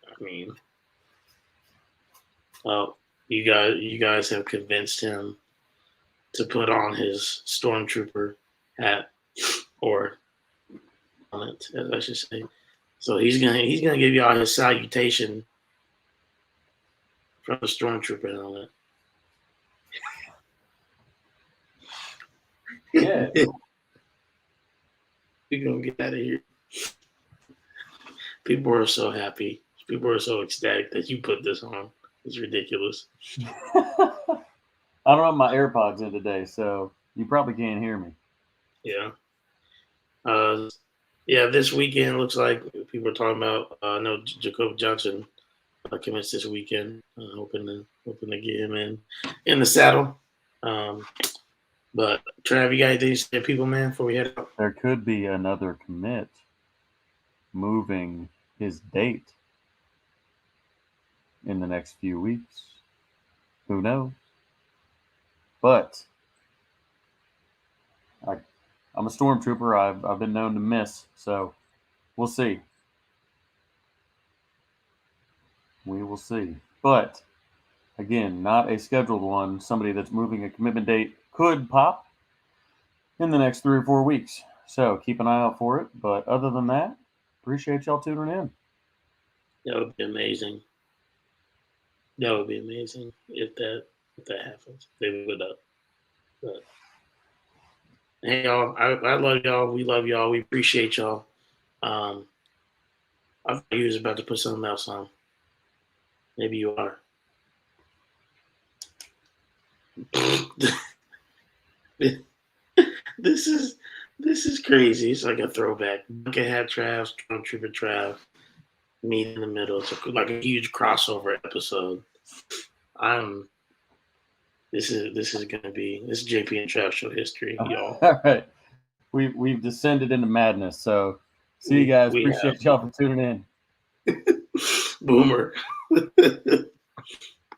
I mean, you guys have convinced him to put on his Stormtrooper hat or helmet, as I should say. So he's gonna give y'all his salutation from the Stormtrooper helmet. Yeah. We're gonna get out of here. People are so happy. People are so ecstatic that you put this on. It's ridiculous. I don't have my AirPods in today, so you probably can't hear me. Yeah. This weekend looks like people are talking about. I know Jacob Johnson commits this weekend. Hoping to get him in the saddle. But Trav, you got anything to say, people, man, before we head out? There could be another commit moving his date in the next few weeks. Who knows? But I'm a stormtrooper. I've been known to miss, so we'll see. We will see. But again, not a scheduled one. Somebody that's moving a commitment date could pop in the next 3 or 4 weeks. So keep an eye out for it. But other than that, appreciate y'all tuning in. That would be amazing. That would be amazing if that happens. They would up. But hey, y'all, I love y'all. We love y'all. We appreciate y'all. I thought you was about to put something else on. Maybe you are. This is crazy. It's like a throwback. Bucket hat Trav, Stormtrooper Trav, meet in the middle. It's like a huge crossover episode. This is gonna be this JP and Trav show history, y'all. All right. We've descended into madness. So see you guys. Appreciate y'all for tuning in. Boomer.